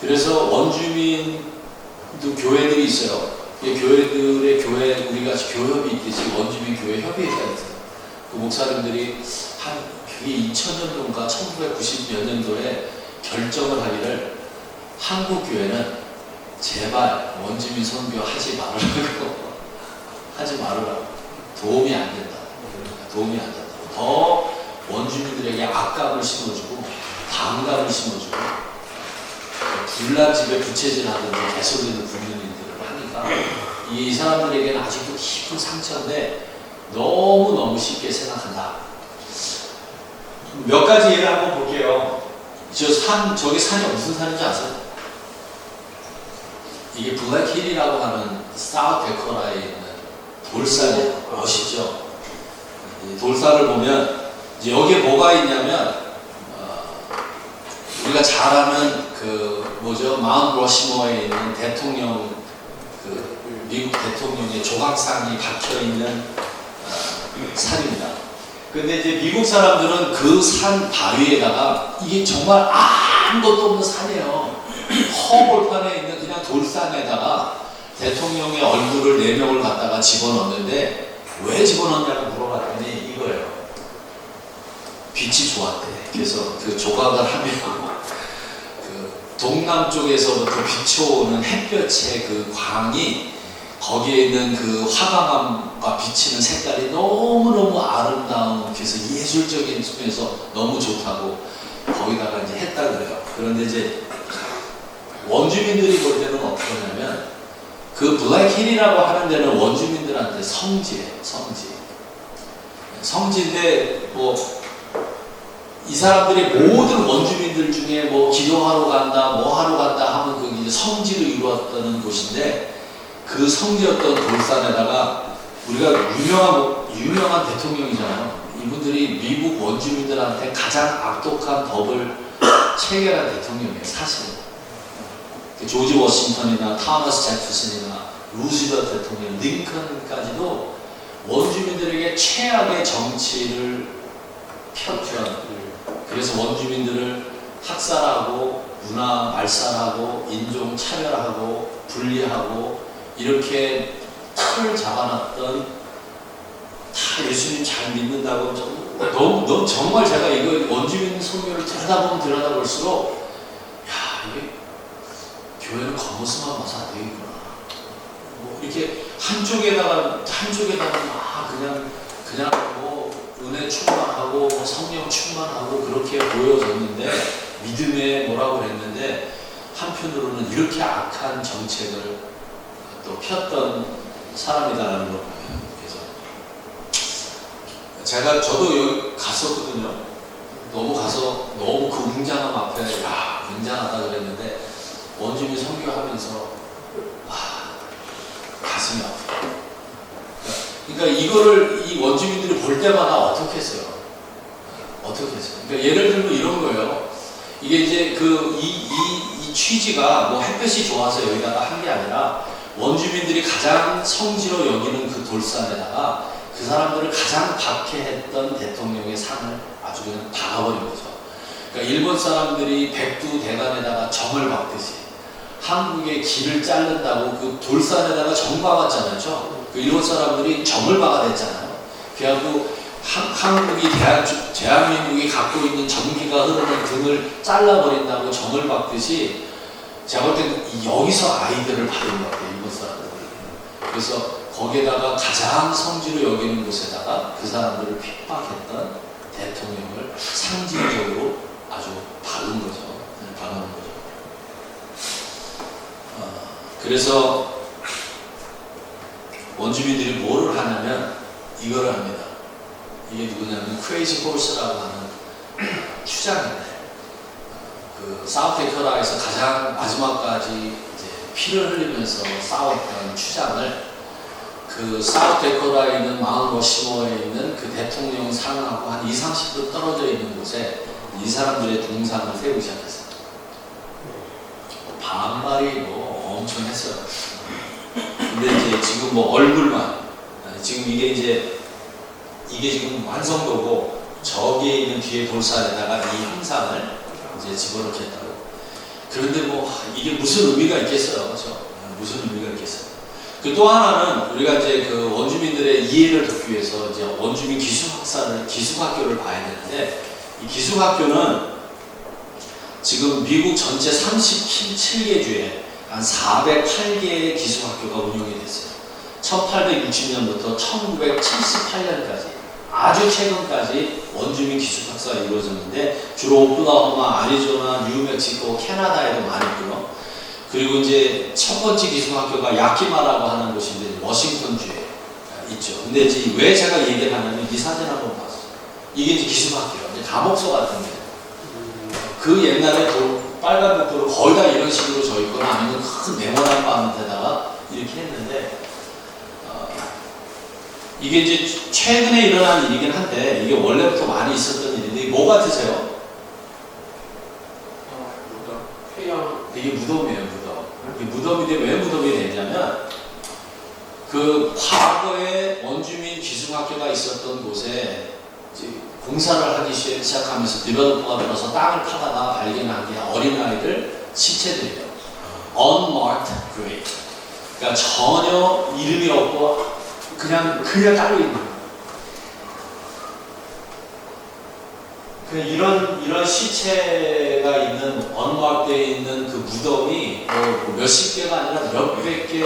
그래서 원주민도 교회들이 있어요. 이 교회들의 교회, 우리 같이 교협이 있듯이 원주민 교회 협의회가 있어요. 그 목사님들이 한 그게 2000년도인가 1990몇 년도에 결정을 하기를 한국 교회는 제발 원주민 선교 하지 말으라고 하지 말으라고 도움이 안 된다. 도움이 안 된다. 더 원주민들에게 악감을 심어주고 반감을 심어주고 불난집에 부채질 하든지 개소리를 부르는 일들을 하니까 이 사람들에게는 아직도 깊은 상처인데 너무너무 쉽게 생각한다. 몇 가지 예를 한번 볼게요. 저기 산이 무슨 산인지 아세요? 이게 블랙힐이라고 하는 사우데코라에 있는 돌산이 멋있죠. 이 돌산을 보면 이제 여기에 뭐가 있냐면 우리가 잘 아는 그 뭐죠 마운트 러시모어에 있는 대통령 그 미국 대통령의 조각상이 박혀 있는 산입니다. 근데 이제 미국 사람들은 그 산 바위에다가 이게 정말 아무것도 없는 산이에요. 허벌판에 있는 그냥 돌산에다가 대통령의 얼굴을 4명을 갖다가 집어넣는데 왜 집어넣냐고 물어봤더니 이거예요. 빛이 좋았대. 그래서 그 조각을 하면 그 동남쪽에서부터 비춰오는 햇볕의 그 광이 거기에 있는 그 화강암과 비치는 색깔이 너무너무 아름다운 그래서 예술적인 측면에서 너무 좋다고 거기다가 이제 했다 그래요. 그런데 이제 원주민들이 볼 때는 어떻게 하냐면 그 블랙힐이라고 하는 데는 원주민들한테 성지예요. 성지인데 뭐 이 사람들이 모든 원주민들 중에 뭐 기도하러 간다 뭐 하러 간다 하면 그 이제 성지로 이루었던 곳인데 그 성지였던 돌산에다가 우리가 유명한 대통령이잖아요. 이분들이 미국 원주민들한테 가장 악독한 법을 체결한 대통령이에요. 사실 조지 워싱턴이나 타머스 제프슨이나 루즈벨트 대통령, 링컨까지도 원주민들에게 최악의 정치를 폈죠. 그래서 원주민들을 학살하고 문화 말살하고 인종 차별하고 분리하고 이렇게 틀을 잡아놨던 다 예수님 잘 믿는다고 너무 정말 제가 이거 원주민 선교를 들여다볼수록 야 이게 교회는 겉모습만 봐서 안 되겠구나. 뭐 이렇게 한쪽에다가 막 그냥 뭐 은혜 충만하고 뭐 성령 충만하고 그렇게 보여졌는데 믿음에 뭐라고 그랬는데 한편으로는 이렇게 악한 정책을 또 폈던 사람이다라는 걸 보여요. 그래서 저도 여기 갔었거든요. 너무 그 웅장함 앞에 야 웅장하다 그랬는데 원주민 선교하면서 가슴이 아프다. 그러니까 이거를 이 원주민들이 볼 때마다 어떻게 했어요? 그러니까 예를 들면 이런 거예요. 이게 이제 이 취지가 뭐 햇볕이 좋아서 여기다가 한 게 아니라 원주민들이 가장 성지로 여기는 그 돌산에다가 그 사람들을 가장 박해했던 대통령의 상을 아주 그냥 박아버린 거죠. 그러니까 일본 사람들이 백두 대간에다가 정을 박듯이 한국의 길을 자른다고 그 돌산에다가 정 박았잖아요. 그 일본 사람들이 정을 박아댔잖아요. 그래갖고 한국이 대한민국이 갖고 있는 전기가 흐르는 등을 잘라버린다고 정을 박듯이 제가 볼 때는 여기서 아이들을 받은 것 같아요. 일본 사람들이. 그래서 거기에다가 가장 성지로 여기는 곳에다가 그 사람들을 핍박했던 대통령을 상징적으로 아주 박은 거죠. 박은 거죠. 그래서 원주민들이 뭐를 하냐면 이거를 합니다. 이게 누구냐면 크레이지 홀스라고 하는 추장인데 그 사우데코라에서 가장 마지막까지 이제 피를 흘리면서 싸웠던 추장을 그 사우데코라에 있는 마운트 러시모어에 있는 그 대통령 상하고 한 20-30도 떨어져 있는 곳에 이 사람들의 동상을 세우기 시작했어요. 반발이 뭐 엄청 했어요. 근데 이제 지금 뭐 얼굴만 지금 이게 지금 완성도고 저기에 있는 뒤에 돌산에다가 이 형상을 이제 집어넣겠다고. 그런데 뭐 이게 무슨 의미가 있겠어요, 그렇죠? 무슨 의미가 있겠어요? 그 또 하나는 우리가 이제 그 원주민들의 이해를 돕기 위해서 이제 원주민 기숙학교를 봐야 되는데, 이 기숙학교는 지금 미국 전체 37개 주에 한 408개의 기숙학교가 운영이 됐어요. 1860년부터 1978년까지 아주 최근까지 원주민 기숙학사가 이루어졌는데, 주로 오클라호마, 아리조나, 뉴멕시코, 캐나다에도 많이 있고요. 그리고 이제 첫 번째 기숙학교가 야키마라고 하는 곳인데 워싱턴주에 있죠. 근데 이제 왜 제가 얘기를 하냐면 이 사진 한번 봤어요. 이게 이제 기숙학교예요. 이제 감옥소 같은 게. 그 옛날에 빨간 복도를 거의 다 이런 식으로 져 있거나 아니면 큰 네모난 방에다가 이렇게 했는데, 이게 이제 최근에 일어난 일이긴 한데 이게 원래부터 많이 있었던 일인데, 이게 뭐 같으세요? 이게 무덤이에요, 무덤. 이 무덤인데 왜 무덤이 됐냐면, 그 과거에 원주민 기숙학교가 있었던 곳에 이제 공사를 하기 시작하면서 디벨로퍼가 들어서 땅을 파다가 발견한 게 어린아이들 시체들이에요. Unmarked grave. 그러니까 전혀 이름이 없고 그냥 깔려 있는 거예요. 이런 시체가 있는 언마크되어 있는 그 무덤이 몇십 개가 아니라 몇백 개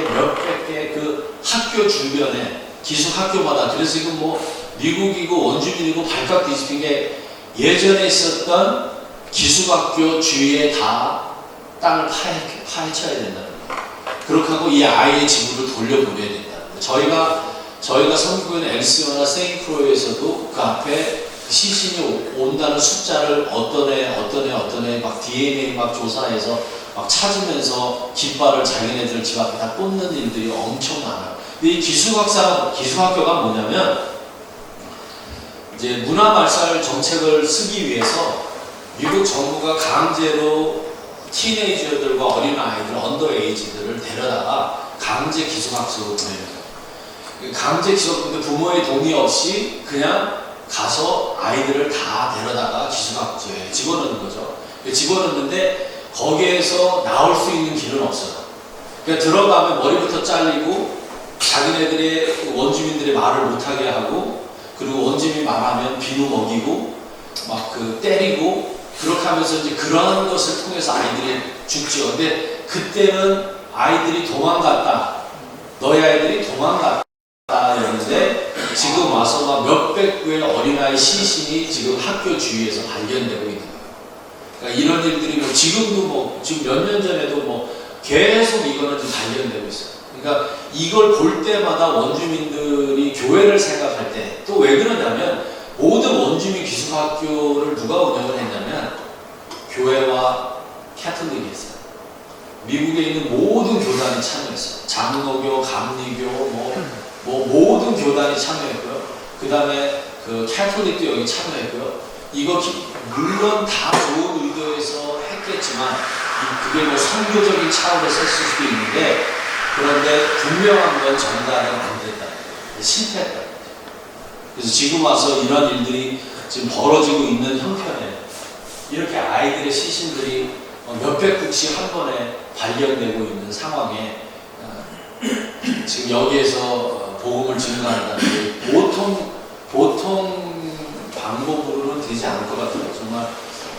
그 학교 주변에 기숙학교마다, 그래서 이거 뭐 미국이고 원주민이고 발칵 뒤집힌 게, 예전에 있었던 기숙학교 주위에 다 땅을 파헤쳐야 된다는 거예요. 그렇게 하고 이 아이의 지구를 돌려보내야 된다는 거예요. 저희가 성교인 엘시오나 세인프로에서도 그 앞에 시신이 온다는 숫자를 어떤 애 막 DNA 막 조사해서 막 찾으면서 깃발을 자기네들 집 앞에 다 꽂는 일들이 엄청 많아요. 근데 이 기숙학교가 뭐냐면, 이제 문화말살 정책을 쓰기 위해서 미국 정부가 강제로 티네이저들과 어린아이들, 언더에이지들을 데려다가 강제 기숙학교로 보내요. 강제 기숙학교인데 부모의 동의 없이 그냥 가서 아이들을 다 데려다가 기숙학교에 집어넣는 거죠. 집어넣는데 거기에서 나올 수 있는 길은 없어요. 그러니까 들어가면 머리부터 잘리고 자기네들의 원주민들의 말을 못하게 하고, 그리고 원주민 말하면 비누 먹이고 막 때리고, 그렇게 하면서 이제 그러한 것을 통해서 아이들이 죽죠. 근데 그때는 아이들이 도망갔다, 너희 아이들이 도망갔다 였는데, 지금 와서 막 몇백 구의 어린아이 시신이 지금 학교 주위에서 발견되고 있는 거예요. 그러니까 이런 일들이 뭐 지금도 지금 몇 년 전에도 계속 이거는 좀 발견되고 있어요. 그러니까 이걸 볼 때마다 원주민들이 교회를 생각할 때, 또 왜 그러냐면, 모든 원주민 기숙학교를 누가 운영을 했냐면 교회와 캐톨릭이 했어요. 미국에 있는 모든 교단이 참여했어요. 장로교, 감리교, 모든 교단이 참여했고요. 그 다음에 그 캐톨릭도 여기 참여했고요. 이거 물론 다 좋은 의도에서 했겠지만, 그게 선교적인 차원에서 했을 수도 있는데, 그런데 분명한 건 전달은 안 됐다. 실패했다. 그래서 지금 와서 이런 일들이 지금 벌어지고 있는 형편에 이렇게 아이들의 시신들이 몇백 국씩 한 번에 발견되고 있는 상황에 지금 여기에서 복음을 증거한다는 게 보통 방법으로는 되지 않을 것 같아요. 정말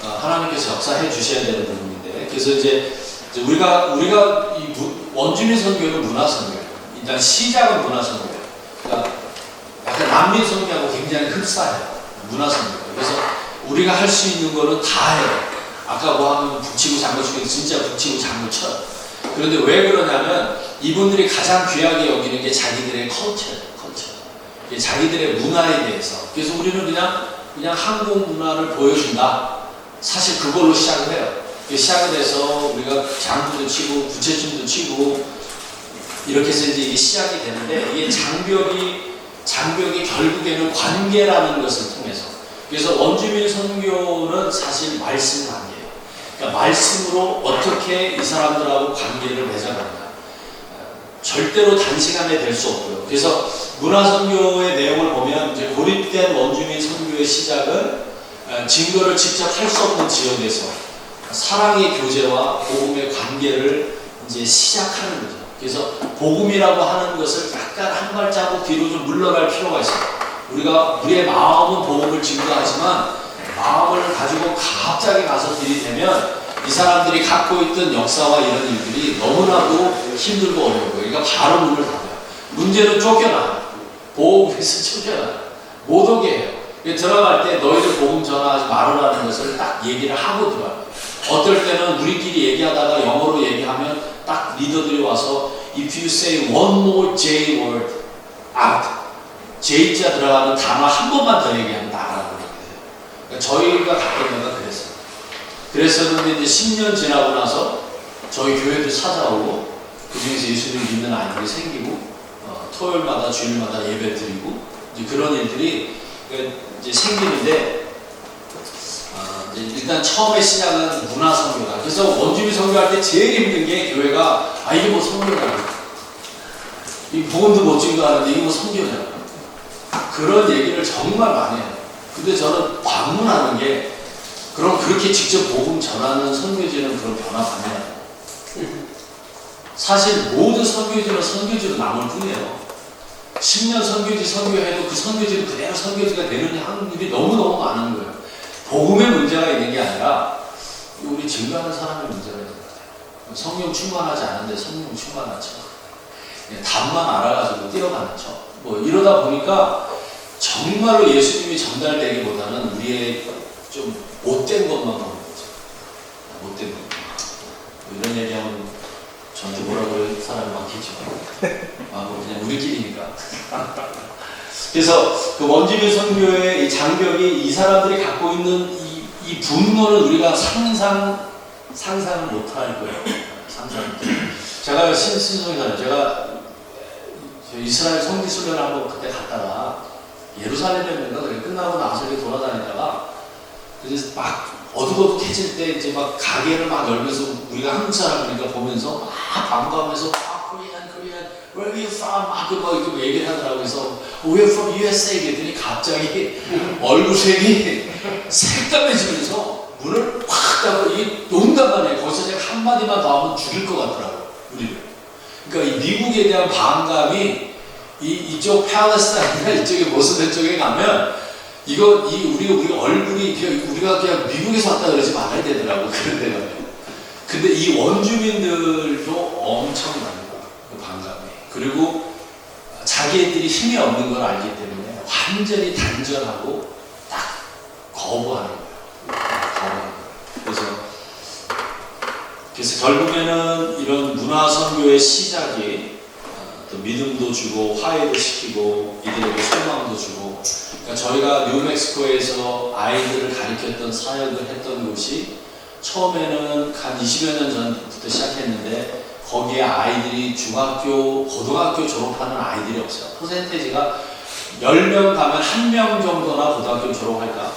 하나님께서 역사해 주셔야 되는 부분인데, 그래서 이제 우리가 이 원주민 선교는 문화 선교예요. 일단 시작은 문화 선교예요. 그러니까 약간 난민 선교하고 굉장히 흡사해요. 문화 선교예요. 그래서 우리가 할 수 있는 거는 다 해요. 아까 하면 북치고 장구 치고 진짜 북치고 장구 쳐요. 그런데 왜 그러냐면, 이분들이 가장 귀하게 여기는 게 자기들의 컬처예요. 자기들의 문화에 대해서. 그래서 우리는 그냥 한국 문화를 보여준다. 사실 그걸로 시작을 해요. 시작을 해서 우리가 장구도 치고 부채춤도 치고 이렇게 해서 이제 이게 시작이 되는데, 이게 장벽이 결국에는 관계라는 것을 통해서. 그래서 원주민 선교는 사실 말씀 관계예요. 그러니까 말씀으로 어떻게 이 사람들하고 관계를 맺어가는가. 절대로 단시간에 될 수 없고요. 그래서 문화 선교의 내용을 보면 이제 고립된 원주민 선교의 시작은 증거를 직접 할 수 없는 지역에서 사랑의 교제와 복음의 관계를 이제 시작하는 거죠. 그래서 복음이라고 하는 것을 약간 한 발자국 뒤로 좀 물러갈 필요가 있어요. 우리의 마음은 복음을 증거하지만 마음을 가지고 갑자기 가서 들이대면 이 사람들이 갖고 있던 역사와 이런 일들이 너무나도 힘들고 어려워요. 그러니까 바로 문을 닫아요. 문제는 쫓겨나요. 보험에서 쫓겨나요. 못 오게 해요. 들어갈 때 너희들 복음 전하지 말으라는 것을 딱 얘기를 하고 들어가요. 어떨 때는 우리끼리 얘기하다가 영어로 얘기하면 딱 리더들이 와서 If you say one more J word out, J자 들어가는 단어 한 번만 더 얘기하면 나가라고 그래요. 그러니까 저희가 갔던 데가 그랬어요. 그랬었는데 이제 10년 지나고 나서 저희 교회도 찾아오고 그 중에서 예수님을 믿는 아이들이 생기고 토요일마다 주일마다 예배 드리고 이제 그런 일들이 이제 생기는데 이제 일단 처음에 시작은 문화 선교다. 그래서 원주민 선교할 때 제일 힘든 게 교회가 이게 뭐 선교냐, 이 복음도 못 증거하는데 이게 뭐 선교냐, 그런 얘기를 정말 많이 해요. 근데 저는 반문하는 게 그럼 그렇게 직접 복음 전하는 선교지는 그런 변화 받냐? 사실 모든 선교지는 선교지로 남을 뿐이에요. 10년 선교지 선교해도 그 선교지는 그대로 선교지가 되는 확률이 너무너무 많은 거예요. 복음의 문제가 있는 게 아니라 우리 증거하는 사람의 문제가 있는 것 같아요. 성령 충만하지 않은데 성령 충만한 척, 답만 알아가지고 뛰어가는 척, 뭐 이러다 보니까 정말로 예수님이 전달되기보다는 우리의 좀 못된 것만 보는 거죠. 못된 것. 이런 얘기하면 저한테 뭐라고 할 사람이 많겠지만, 뭐 그냥 우리끼리니까. 그래서 그 원주민 선교의 이 장벽이 이 사람들이 갖고 있는 이 분노는 우리가 상상을 못할 거예요. 상상을 못해요. 제가 신성이잖아요. 제가 이스라엘 성지순례를 한번 그때 갔다가 예루살렘에인가 그래 끝나고 나서 이렇게 돌아다니다가 그래서 막 어둑어둑해질 때 이제 막 가게를 막 열면서 우리가 한국 사람이니까 보면서 막 반가우면서 Korean, where are you from? 막 이렇게 얘기를 하더라고요. 그래서 we're from USA 그랬더니 갑자기 얼굴색이 새까매지면서 문을 확 닫고 이게 농담만 해요. 거기서 제가 한마디만 더 하면 죽일 것 같더라고요. 우리를. 그러니까 이 미국에 대한 반감이 이쪽 팔레스타인이나 이쪽에 모슬렘 쪽에 가면 우리 얼굴이 우리가 그냥 미국에서 왔다 그러지 말아야 되더라고. 그런 데 가면. 근데 이 원주민들도 엄청납니다. 그 반감이. 그리고 자기들이 힘이 없는 걸 알기 때문에 완전히 단절하고 딱 거부하는 거예요. 그래서 결국에는 이런 문화 선교의 시작이 또 믿음도 주고 화해도 시키고 이들에게 소망도 주고, 그러니까 저희가 뉴멕시코에서 아이들을 가르쳤던 사역을 했던 곳이 처음에는 한 20여 년 전부터 시작했는데 거기에 아이들이 중학교, 고등학교 졸업하는 아이들이 없어요. 퍼센테이지가 10명 가면 1명 정도나 고등학교 졸업할까?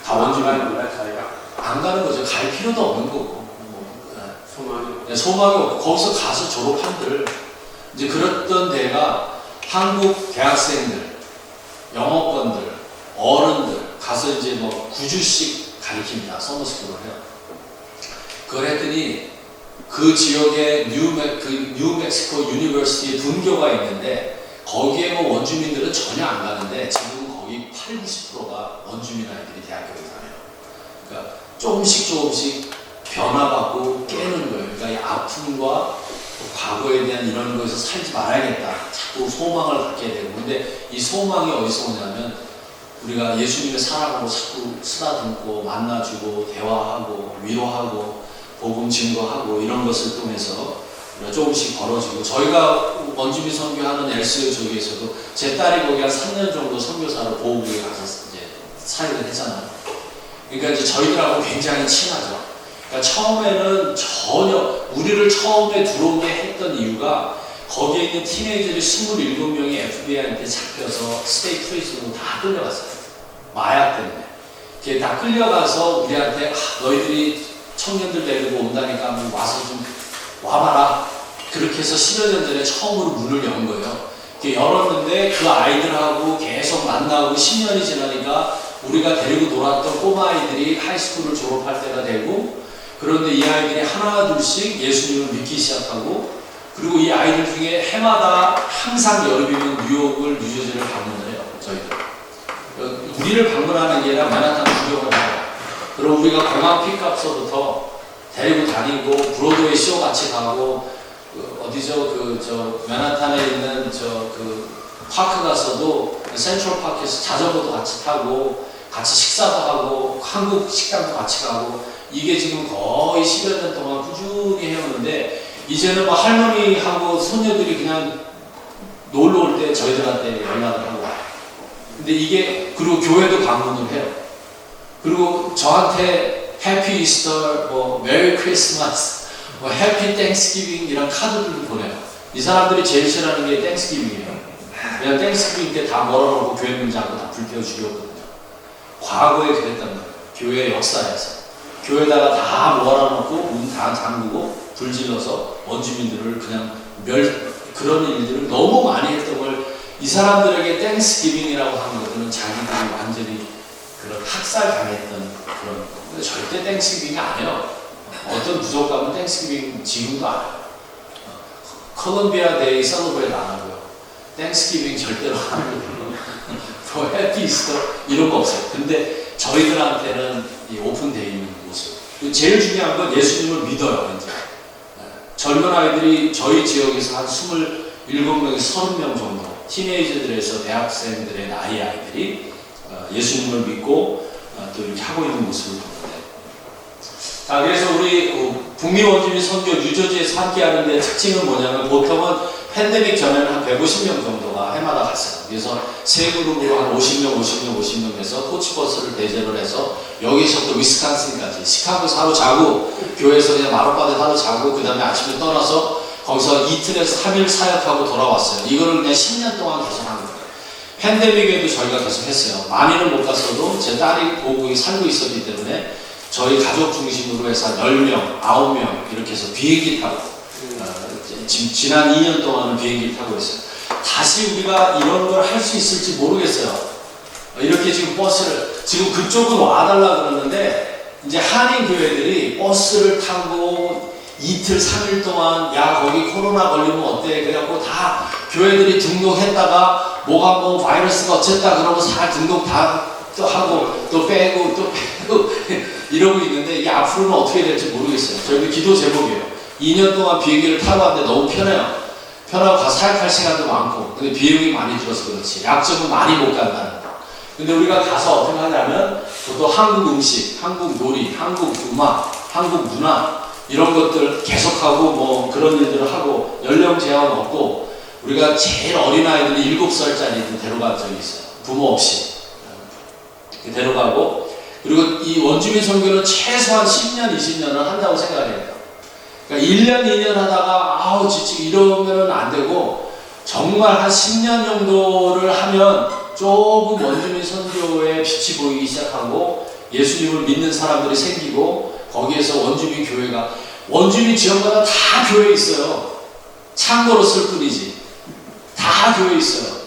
다 원주민 안 가는 거죠. 갈 필요도 없는 거고. 소망이 없고 거기서 가서 졸업한들 이제 그랬던 데가 한국 대학생들, 영어권들, 어른들 가서 이제 뭐 9주씩 가르칩니다. 서머스쿨을 해요. 그걸 했더니 그 지역에 뉴멕시코 유니버시티 분교가 있는데 거기에 뭐 원주민들은 전혀 안 가는데 지금 거기 80~90%가 원주민 아이들이 대학교에 다녀요. 그러니까 조금씩 변화받고 깨는 거예요. 그러니까 이 아픔과 과거에 대한 이런 거에서 살지 말아야겠다. 자꾸 소망을 갖게 되고. 근데 이 소망이 어디서 오냐면 우리가 예수님의 사랑으로 자꾸 쓰다듬고 만나주고 대화하고 위로하고 복음 증거하고 이런 것을 통해서 우리가 조금씩 벌어지고, 저희가 원주민 선교하는 엘스요 쪽에서도 제 딸이 거기 한 3년 정도 선교사로 보호국에 가서 이제 사역을 했잖아요. 그러니까 이제 저희들하고 굉장히 친하죠. 그러니까 처음에는 전혀 우리를 처음에 들어오게 했던 이유가 거기에 있는 티네이저들이 27명이 FBI한테 잡혀서 스테이트 프리즌으로 다 끌려갔어요. 마약 때문에. 그게 다 끌려가서 우리한테 너희들이 청년들 데리고 온다니까 한번 와서 좀 와봐라. 그렇게 해서 10여 년 전에 처음으로 문을 연 거예요. 이렇게 열었는데 그 아이들하고 계속 만나고 10년이 지나니까 우리가 데리고 놀았던 꼬마아이들이 하이스쿨을 졸업할 때가 되고, 그런데 이 아이들이 하나 둘씩 예수님을 믿기 시작하고, 그리고 이 아이들 중에 해마다 항상 여름이면 뉴욕을, 뉴저지를 방문을 해요. 저희들 우리를 방문하는 게 아니라 맨하탄 구경을 해요. 그럼 우리가 공항 픽업서부터 데리고 다니고 브로드웨이 쇼 같이 가고, 어디죠? 맨하탄에 있는 파크 가서도 센트럴 파크에서 자전거도 같이 타고 같이 식사도 하고 한국 식당도 같이 가고, 이게 지금 거의 10여 년 동안 꾸준히 해오는데, 이제는 뭐 할머니하고 손녀들이 그냥 놀러 올 때 저희들한테 연락을 하고 와요. 근데 이게, 그리고 교회도 방문을 해요. 그리고 저한테 해피 이스터, 뭐 메리 크리스마스, 뭐 해피 땡스기빙 이런 카드들도 보내요. 이 사람들이 제일 싫어하는 게 땡스기빙이에요. 그냥 땡스기빙 때 다 몰아놓고 교회 문 잠고 다 불 태워 죽였거든요. 과거에 그랬단 말이에요. 교회 역사에서. 교회에다가 다 몰아놓고 문 다 잠그고 불 질러서 원주민들을 그냥 그런 일들을 너무 많이 했던 걸, 이 사람들에게 땡스기빙이라고 하는 것들은 자기들이 완전히 그런 학살당했던 그런, 근데 절대 땡스기빙이 안 해요. 어떤 부족 가면 땡스기빙 지금도 안 해요. 콜롬비아 데이 셀러브레이트 안 하고요. 땡스기빙 절대로 안 하고요. 더 해피 이스터 이런 거 없어요. 근데 저희들한테는 이 오픈되어 있는 모습. 제일 중요한 건 예수님을 믿어요. 이제 젊은 아이들이 저희 지역에서 한 27명에서 30명 정도, 티네이저들에서 대학생들의 나이 아이들이 예수님을 믿고 또 이렇게 하고 있는 모습을 보는데, 자, 그래서 우리 북미 원주민 선교 뉴저지에서 함께 하는데 특징은 뭐냐면, 보통은 팬데믹 전에는 한 150명 정도가 해마다 갔어요. 그래서 세 그룹으로 한 50명 해서 코치버스를 대절을 해서 여기서부터 위스콘신까지 시카고에서 하루 자고, 교회에서 그냥 마룻바닥에 하루 자고, 그 다음에 아침에 떠나서 거기서 이틀에서 3일 사역하고 돌아왔어요. 이거를 그냥 10년 동안 계속 한 거예요. 팬데믹에도 저희가 계속 했어요. 많이는 못 갔어도 제 딸이 거기 살고 있었기 때문에 저희 가족 중심으로 해서 10명, 9명 이렇게 해서 비행기 타고, 지난 2년 동안은 비행기 타고 있어요. 다시 우리가 이런 걸 할 수 있을지 모르겠어요. 이렇게 지금 버스를, 지금 그쪽은 와달라 그러는데, 이제 한인교회들이 버스를 타고 이틀, 3일 동안, 야, 거기 코로나 걸리면 어때? 그래갖고 다 교회들이 등록했다가 뭐가 뭐 바이러스가 어쨌다 그러고 다 등록 다 또 하고 또 빼고 또 빼고 이러고 있는데, 이게 앞으로는 어떻게 될지 모르겠어요. 저희도 기도 제목이에요. 2년 동안 비행기를 타고 왔는데 너무 편해요. 편하고 가서 사역할 시간도 많고, 근데 비용이 많이 들어서 그렇지. 약점은 많이 못 간다는 거. 근데 우리가 가서 어떻게 하냐면, 또 한국 음식, 한국 요리, 한국 음악, 한국 문화 이런 것들 계속하고 뭐 그런 일들을 하고, 연령 제한 없고, 우리가 제일 어린 아이들이 7살짜리도 데려간 적이 있어요. 부모 없이 데려가고, 그리고 이 원주민 선교는 최소한 10년, 20년을 한다고 생각해요. 그러니까 1년, 2년 하다가 아우 지치고 이러면은 안 되고, 정말 한 10년 정도를 하면 조금 원주민 선교에 빛이 보이기 시작하고, 예수님을 믿는 사람들이 생기고, 거기에서 원주민 교회가, 원주민 지역마다 다 교회 있어요. 참고로 쓸 뿐이지. 다 교회 있어요.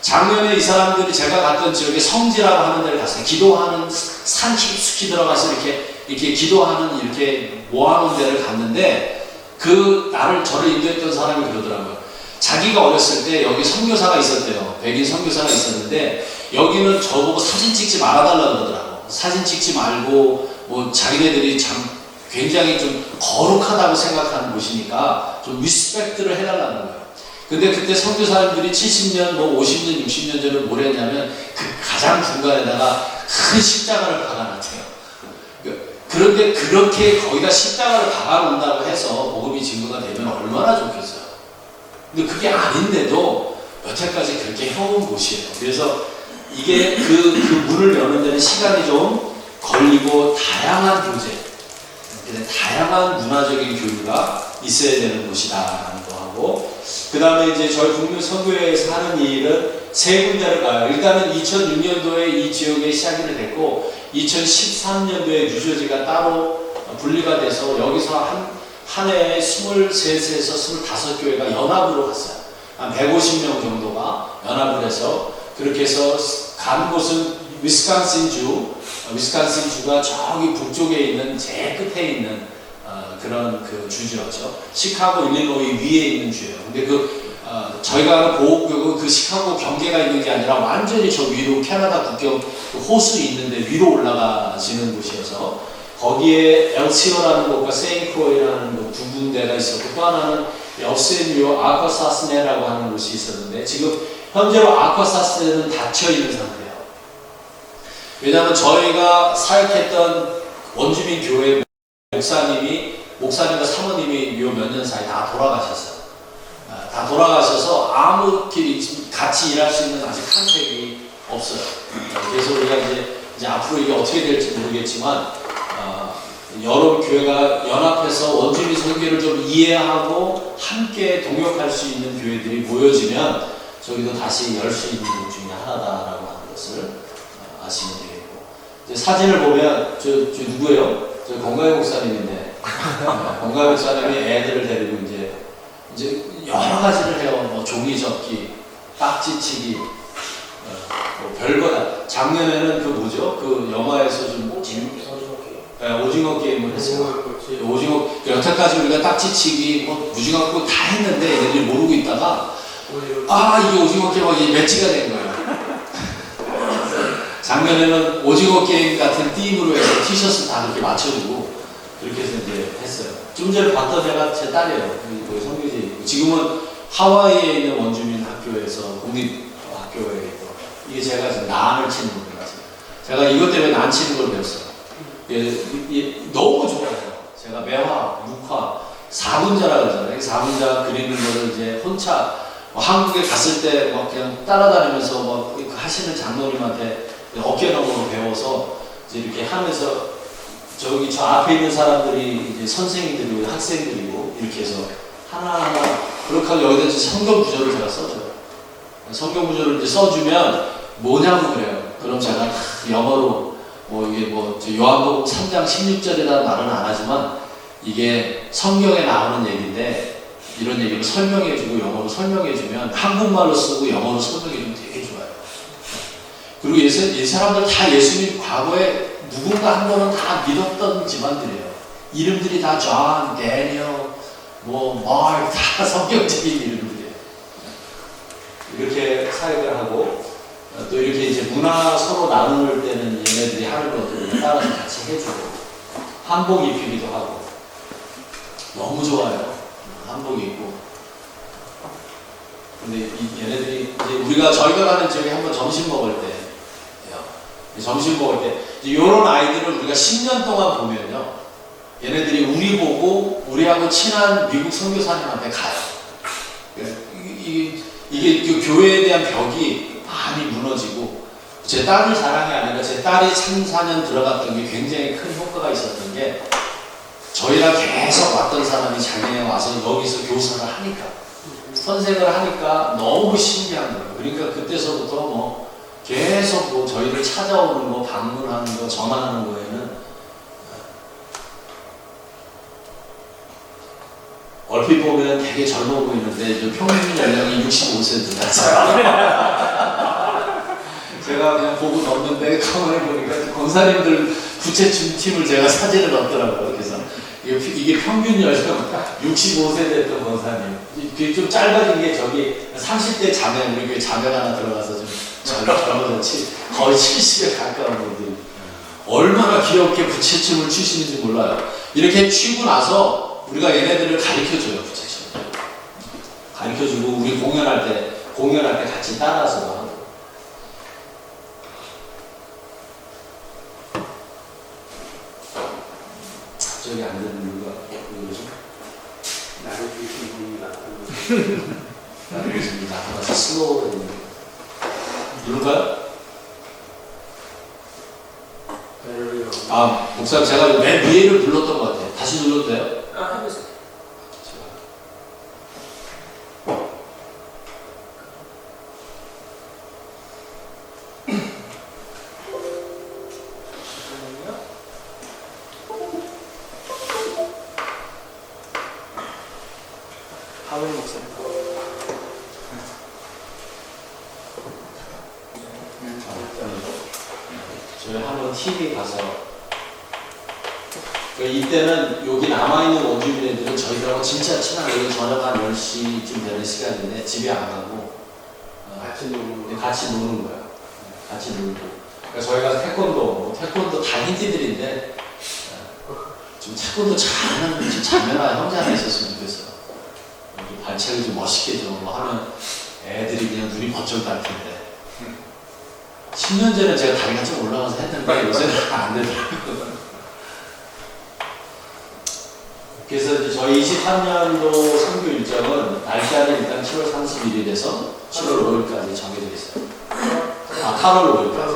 작년에 이 사람들이 제가 갔던 지역에 성지라고 하는 데를 갔어요. 기도하는 산 깊숙이 들어가서 이렇게 기도하는, 이렇게 모아놓은 데를 갔는데, 저를 인도했던 사람이 그러더라고요. 자기가 어렸을 때 여기 선교사가 있었대요. 백인 선교사가 있었는데, 여기는 저보고 사진 찍지 말아달라고 그러더라고. 사진 찍지 말고, 뭐 자기네들이 참 굉장히 좀 거룩하다고 생각하는 곳이니까 좀 리스펙트를 해달라는 거예요. 근데 그때 선교사님들이 70년, 뭐 50년, 60년 전에 뭘 했냐면, 그 가장 중간에다가 큰 십자가를 박아놨대요. 그런데 그렇게 거기다 십자가를 박아놓는다고 해서 복음이 증거가 되면 얼마나 좋겠어요. 근데 그게 아닌데도 여태까지 그렇게 해온 곳이에요. 그래서 이게 그 문을 여는 데는 시간이 좀 걸리고, 다양한 교제, 다양한 문화적인 교류가 있어야 되는 곳이다라는 거 하고, 그 다음에 이제 저희 북미 선교회에서 하는 일은 세 군데를 가요. 일단은 2006년도에 이 지역에 시작이 됐고, 2013년도에 뉴저지가 따로 분리가 돼서 여기서 한 해에 23에서 25교회가 연합으로 갔어요. 한 150명 정도가 연합을 해서 그렇게 해서 간 곳은 위스콘신주가 저기 북쪽에 있는 제일 끝에 있는 그런 그 주지였죠. 시카고, 일리노이 위에 있는 주예요. 근데 저희가 하는 보호구역은 그 시카고 경계가 있는 게 아니라 완전히 저 위로 캐나다 국경 그 호수 있는데 위로 올라가시는 곳이어서 거기에 엘시오라는 곳과 세인크로이라는 곳 두 군데가 있었고 또 하나는 역세뉴 아쿼사스네라고 하는 곳이 있었는데 지금 현재로 아쿼사스네는 닫혀 있는 상태예요. 왜냐하면 저희가 사역했던 원주민 교회 목사님과 사모님이 요 몇 년 사이 다 돌아가셨어요. 다 돌아가셔서 아무 길이 같이 일할 수 있는 아직 컨택이 없어요. 그래서 우리가 이제 앞으로 이게 어떻게 될지 모르겠지만 여러 교회가 연합해서 원주민 설교를 좀 이해하고 함께 동역할 수 있는 교회들이 모여지면 저기도 다시 열 수 있는 것 중에 하나다라고 하는 것을 아시면 되겠고 이제 사진을 보면 저 누구예요? 저 건강의 목사님인데 건강의 목사님이 애들을 데리고 이제 여러 가지를 해요. 뭐 종이 접기, 딱지치기, 뭐 별거다. 작년에는 그 뭐죠? 그 영화에서 좀 오징어 게임을 했어요. 오징어 여태까지 우리가 딱지치기, 뭐 무징어 게임 다 했는데 얘네들이 모르고 있다가 이게 오징어 게임이 매치가 된 거예요. 작년에는 오징어 게임 같은 팀으로 해서 티셔츠 다 그렇게 맞춰주고 그렇게 해서 이제 했어요. 좀 전에 봤던 애가 제 딸이에요. 거기 성교지 있고 지금은 하와이에 있는 원주민 학교에서 공립학교에 있고 이게 제가 지금 난을 치는 겁니다. 제가 이것 때문에 난 치는 걸 배웠어요. 너무 좋아해요. 제가 매화, 육화, 4분자라고 그러잖아요. 4분자 그리는 거를 이제 혼자 한국에 갔을 때 막 그냥 따라다니면서 막 하시는 장로님한테 어깨너머로 배워서 이제 이렇게 하면서 저기 저 앞에 있는 사람들이 이제 선생님들이고 학생들이고 이렇게 해서 하나하나 그렇게 하고 여기다 성경 구절을 제가 써줘요. 성경 구절을 이제 써주면 뭐냐고 그래요. 그럼 제가 영어로 이게 요한복음 3장 16절이라는 말은 안 하지만 이게 성경에 나오는 얘기인데 이런 얘기를 설명해주고 영어로 설명해주면 한국말로 쓰고 영어로 설명해주면 되게 좋아요. 그리고 이 사람들 다 예수님 과거에 누군가 한 번은 다 믿었던 집안들이에요. 이름들이 다 존, 데니얼, 마크 다 성경적인 이름들이에요. 이렇게 사역을 하고 또 이렇게 이제 문화 서로 나눌 때는 얘네들이 하는 것들을 따라서 같이 해주고 한복 입히기도 하고 너무 좋아요. 한복 입고 근데 얘네들이 이제 저희가 가는 지역에 한번 점심 먹을 때 이런 아이들을 우리가 10년 동안 보면요 얘네들이 우리 보고 우리하고 친한 미국 선교사님한테 가요. 이게 그 교회에 대한 벽이 많이 무너지고 제 딸을 자랑이 아니라 제 딸이 3, 4년 들어갔던 게 굉장히 큰 효과가 있었던 게 저희랑 계속 왔던 사람이 자기네 와서 여기서 교사를 하니까 선생을 하니까 너무 신기한 거예요. 그러니까 그때서부터 계속 저희를 찾아오는 거, 방문하는 거, 전화하는 거에는 얼핏 보면 되게 젊어 보이는데 평균 연령이 65세입니다. 제가 그냥 보고 넣었는데 가만히 보니까 권사님들 부채춤 팀을 제가 사진을 넣었더라고요. 그래서 이게 평균 연령 65세 됐던 권사님. 그게 좀 짧아진 게 저기 30대 자매, 우리 교회 자매가 하나 들어가서 좀 젊어졌지 거의 70에 가까운 분들이 얼마나 귀엽게 부채춤을 추시는지 몰라요. 이렇게 추고 나서 우리가 얘네들을 가르쳐줘요. 부채춤 가르쳐주고 우리 공연할 때 같이 따라서 하고 저기 안 되는 이유가 뭐죠? 나를 주신 분이 나타나는 나를 주신 분이 나타나서 슬로우 누를까요? 목사님 제가 맨 위에를 눌렀던 것 같아요. 다시 눌러도 돼요? 해보세요. 저희 한번 TV 가서 이때는 여기 남아있는 원주민들은 저희들하고 진짜 친하게 저녁 한 10시쯤 되는 시간인데 집에 안 가고 같이 노는 거야. 같이 놀고. 그러니까 저희가 태권도 다 힌디들인데 좀 태권도 잘하는 좀 자매나 형제 하나 있었으면 좋겠어. 좀 발차기 좀 멋있게 좀 하면 애들이 그냥 눈이 번쩍 달 텐데. 10년 전에 제가 다리가 좀 올라가서 했는데 요새는 안 되더라고요. 그래서 이제 저희 23년도 선교 일정은 날짜는 일단 7월 31일에서 7월 5일까지 정해져 있어요. 8월 5일까지.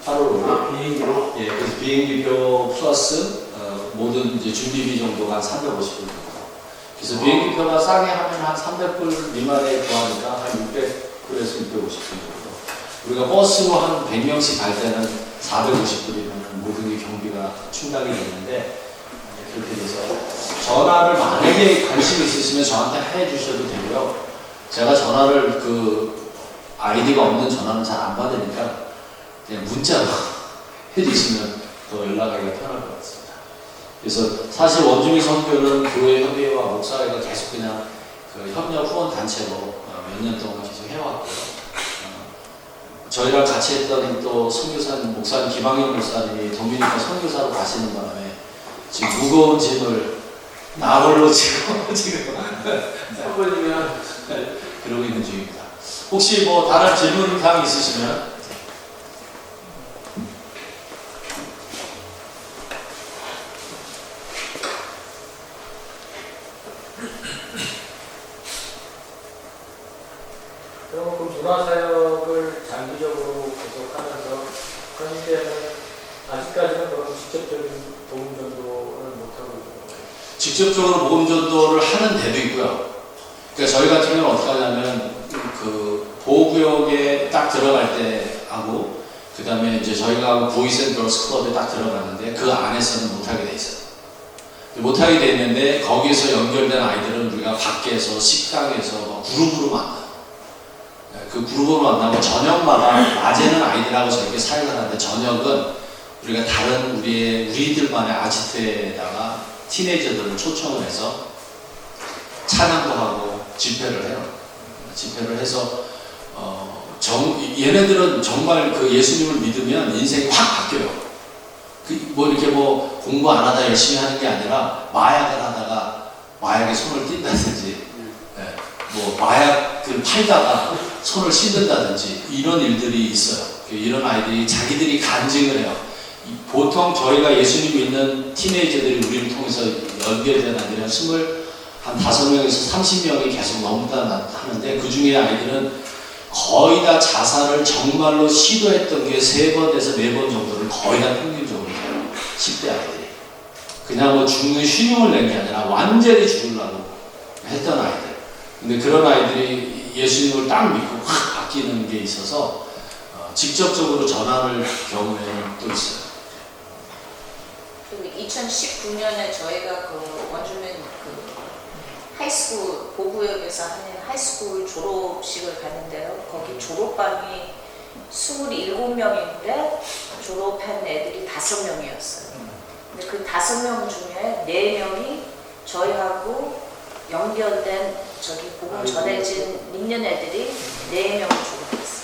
8월 5일. 비행기로? 예, 그래서 비행기표 플러스 모든 이제 준비비 정도가 한 350불 정도. 그래서 비행기표가 싸게 하면 한 300불 미만에 구하니까 한 600불에서 650불 정도. 우리가 버스로 한 100명씩 갈 때는 450불이면 모든 게 경비가 충당이 되는데 그렇게 돼서 전화를 만약에 관심 있으시면 저한테 해 주셔도 되고요. 제가 전화를 아이디가 없는 전화는 잘 안 받으니까 그냥 문자로 해주시면 더 연락하기가 편할 것 같습니다. 그래서 사실 원주민 선교는 교회 협의회와 목사회가 계속 그냥 협력 후원 단체로 몇 년 동안 계속 해왔고요. 저희랑 같이 했던 또 선교사님, 목사님 김학영 목사님이 도미니카 선교사로 가시는 바람에 지금 무거운 짐을 나 홀로 지금 선배님이랑 그러고 있는 중입니다. 혹시 뭐 다른 질문 사항 있으시면 그럼 그 문화사역을 장기적으로 계속하면서 그런데는 아직까지는 그런 직접적인 도움 전도를 못하고 있는 거예요. 직접적으로 복음 전도를 하는 데도 있고요. 그러니까 저희 같은 경우는 어떻게 하냐면 보호구역에 딱 들어갈 때 하고 그 다음에 이제 저희가 보이스 앤 걸스 클럽에 딱 들어가는데 그 안에서는 못하게 돼 있어요. 못하게 돼 있는데 거기에서 연결된 아이들은 우리가 밖에서 식당에서 막 그룹으로 만나요. 그 그룹으로 만나고 저녁마다 낮에는 아이들하고 저렇게 사역을 하는데 저녁은 우리가 다른 우리들만의 아지트에다가 티네이저들을 초청을 해서 찬양도 하고 집회를 해요. 집회를 해서 얘네들은 정말 그 예수님을 믿으면 인생이 확 바뀌어요. 이렇게 공부 안 하다 열심히 하는 게 아니라 마약을 하다가 마약에 손을 띈다든지, 마약을 팔다가 손을 씻는다든지 이런 일들이 있어요. 이런 아이들이 자기들이 간증을 해요. 보통 저희가 예수님 믿는 티네이저들이 우리를 통해서 연결된 아이들은 25명에서 30명이 계속 넘다 하는데 그 중에 아이들은 거의 다 자살을 정말로 시도했던 게 3번에서 4번 정도를 거의 다 평균적으로 해요. 10대 아이들이. 그냥 죽는 신용을 낸 게 아니라 완전히 죽으려고 했던 아이들. 근데 그런 아이들이 예수님을 딱 믿고 확 바뀌는 게 있어서 직접적으로 전하는 경우에는 또 있어요. 2019년에 저희가 원주민 하이스쿨 보구역에서 하는 하이스쿨 졸업식을 갔는데요. 거기 졸업반이 27명인데 졸업한 애들이 5명이었어요. 근데 그 5명 중에 4명이 저희하고 연결된 복음 전해진 믿는 애들이 4명을 졸업했어요.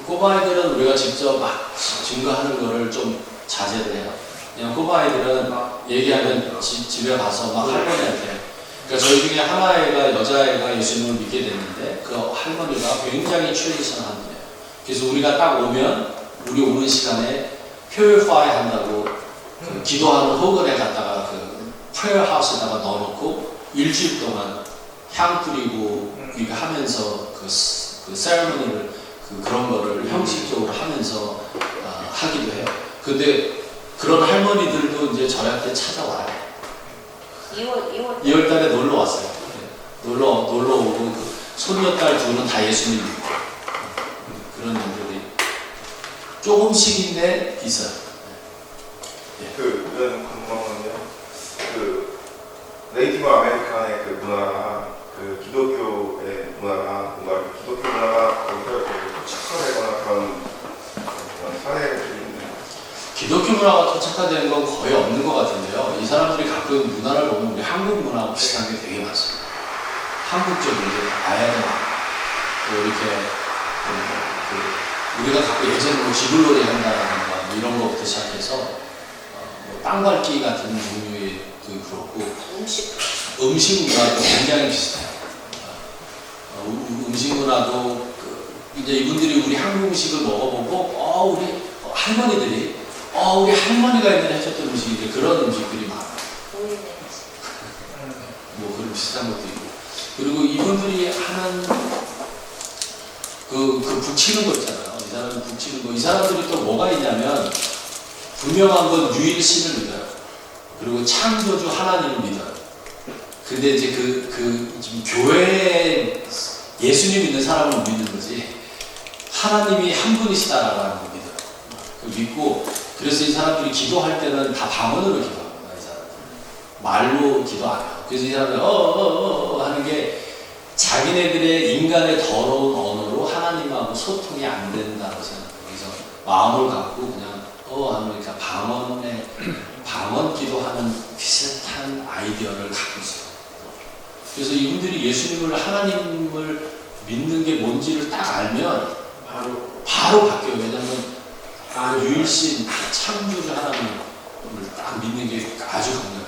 꼬마아이들은 우리가 직접 막 증거하는 거를 좀 자제를 해요. 그냥 꼬마아이들은 얘기하면 집에 가서 막 할머니한테. 그러니까 저희 중에 하나애가 여자애가 예수님을 믿게 됐는데 그 할머니가 굉장히 트레디션한 분이에요. 그래서 우리가 딱 오면 우리 오는 시간에 purify 한다고 기도하는 호건에 갖다가 prayer house에다가 넣어놓고 일주일 동안 향 뿌리고 이거 하면서 그 세레머니를 그런 거를 형식적으로 하면서 하기도 해요. 근데 그런 할머니들도 이제 저희한테 찾아와요. 2월 달에 놀러 왔어요. 놀러 오고 손녀딸 둘은 다 예수님 믿고 그런 분들이 조금씩인데 있어요. 이런 궁금한 건데요. 네이티브 아메리칸의 문화랑 기독교의 문화랑 뭔가 기독교 문화가 거기서 토착화되거나 그런 사례들이 있나요? 기독교 문화가 토착화되는 건 거의 없는 것 같은데요. 이 사람들이 가끔 문화를 보면 우리 한국 문화하고 비슷한 게 되게 많습니다. 한국적인 게 다양하고 또 이렇게 우리가 갖고 예전에 기불놀이 한다든가 뭐 이런 것부터 시작해서 뭐 땅밟기 같은 종류의 그렇고 음식 문화도 굉장히 비슷해요. 음식 문화도 이제 이분들이 우리 한국 음식을 먹어보고 우리 할머니들이 우리 할머니가 옛날에 해줬던 음식이 그런 음식들이 많아요. 뭐 그런 비슷한 것도 있고. 그리고 이분들이 하는 그 북치는 거 있잖아요. 이 사람이 북치는 거. 이 사람들이 또 뭐가 있냐면 분명한 건 유일신을 믿어요. 그리고 창조주 하나님을 믿어요. 근데 이제 지금 교회에 예수님 믿는 사람을 믿는 거지 하나님이 한 분이시다라는 걸 믿어요. 믿고 그래서 이 사람들이 기도할 때는 다 방언으로 기도합니다. 이 사람들 말로 기도 안 해요. 그래서 이 사람들이 하는 게 자기네들의 인간의 더러운 언어로 하나님하고 소통이 안 된다고 생각해요. 그래서 마음을 갖고 그냥 하니까 방언 기도하는 비슷한 아이디어를 갖고 있어요. 그래서 이분들이 예수님을 하나님을 믿는 게 뭔지를 딱 알면 바로 바뀌어요. 왜냐하면 유일신 창조주 하나님을 딱 믿는 게 아주 강해요.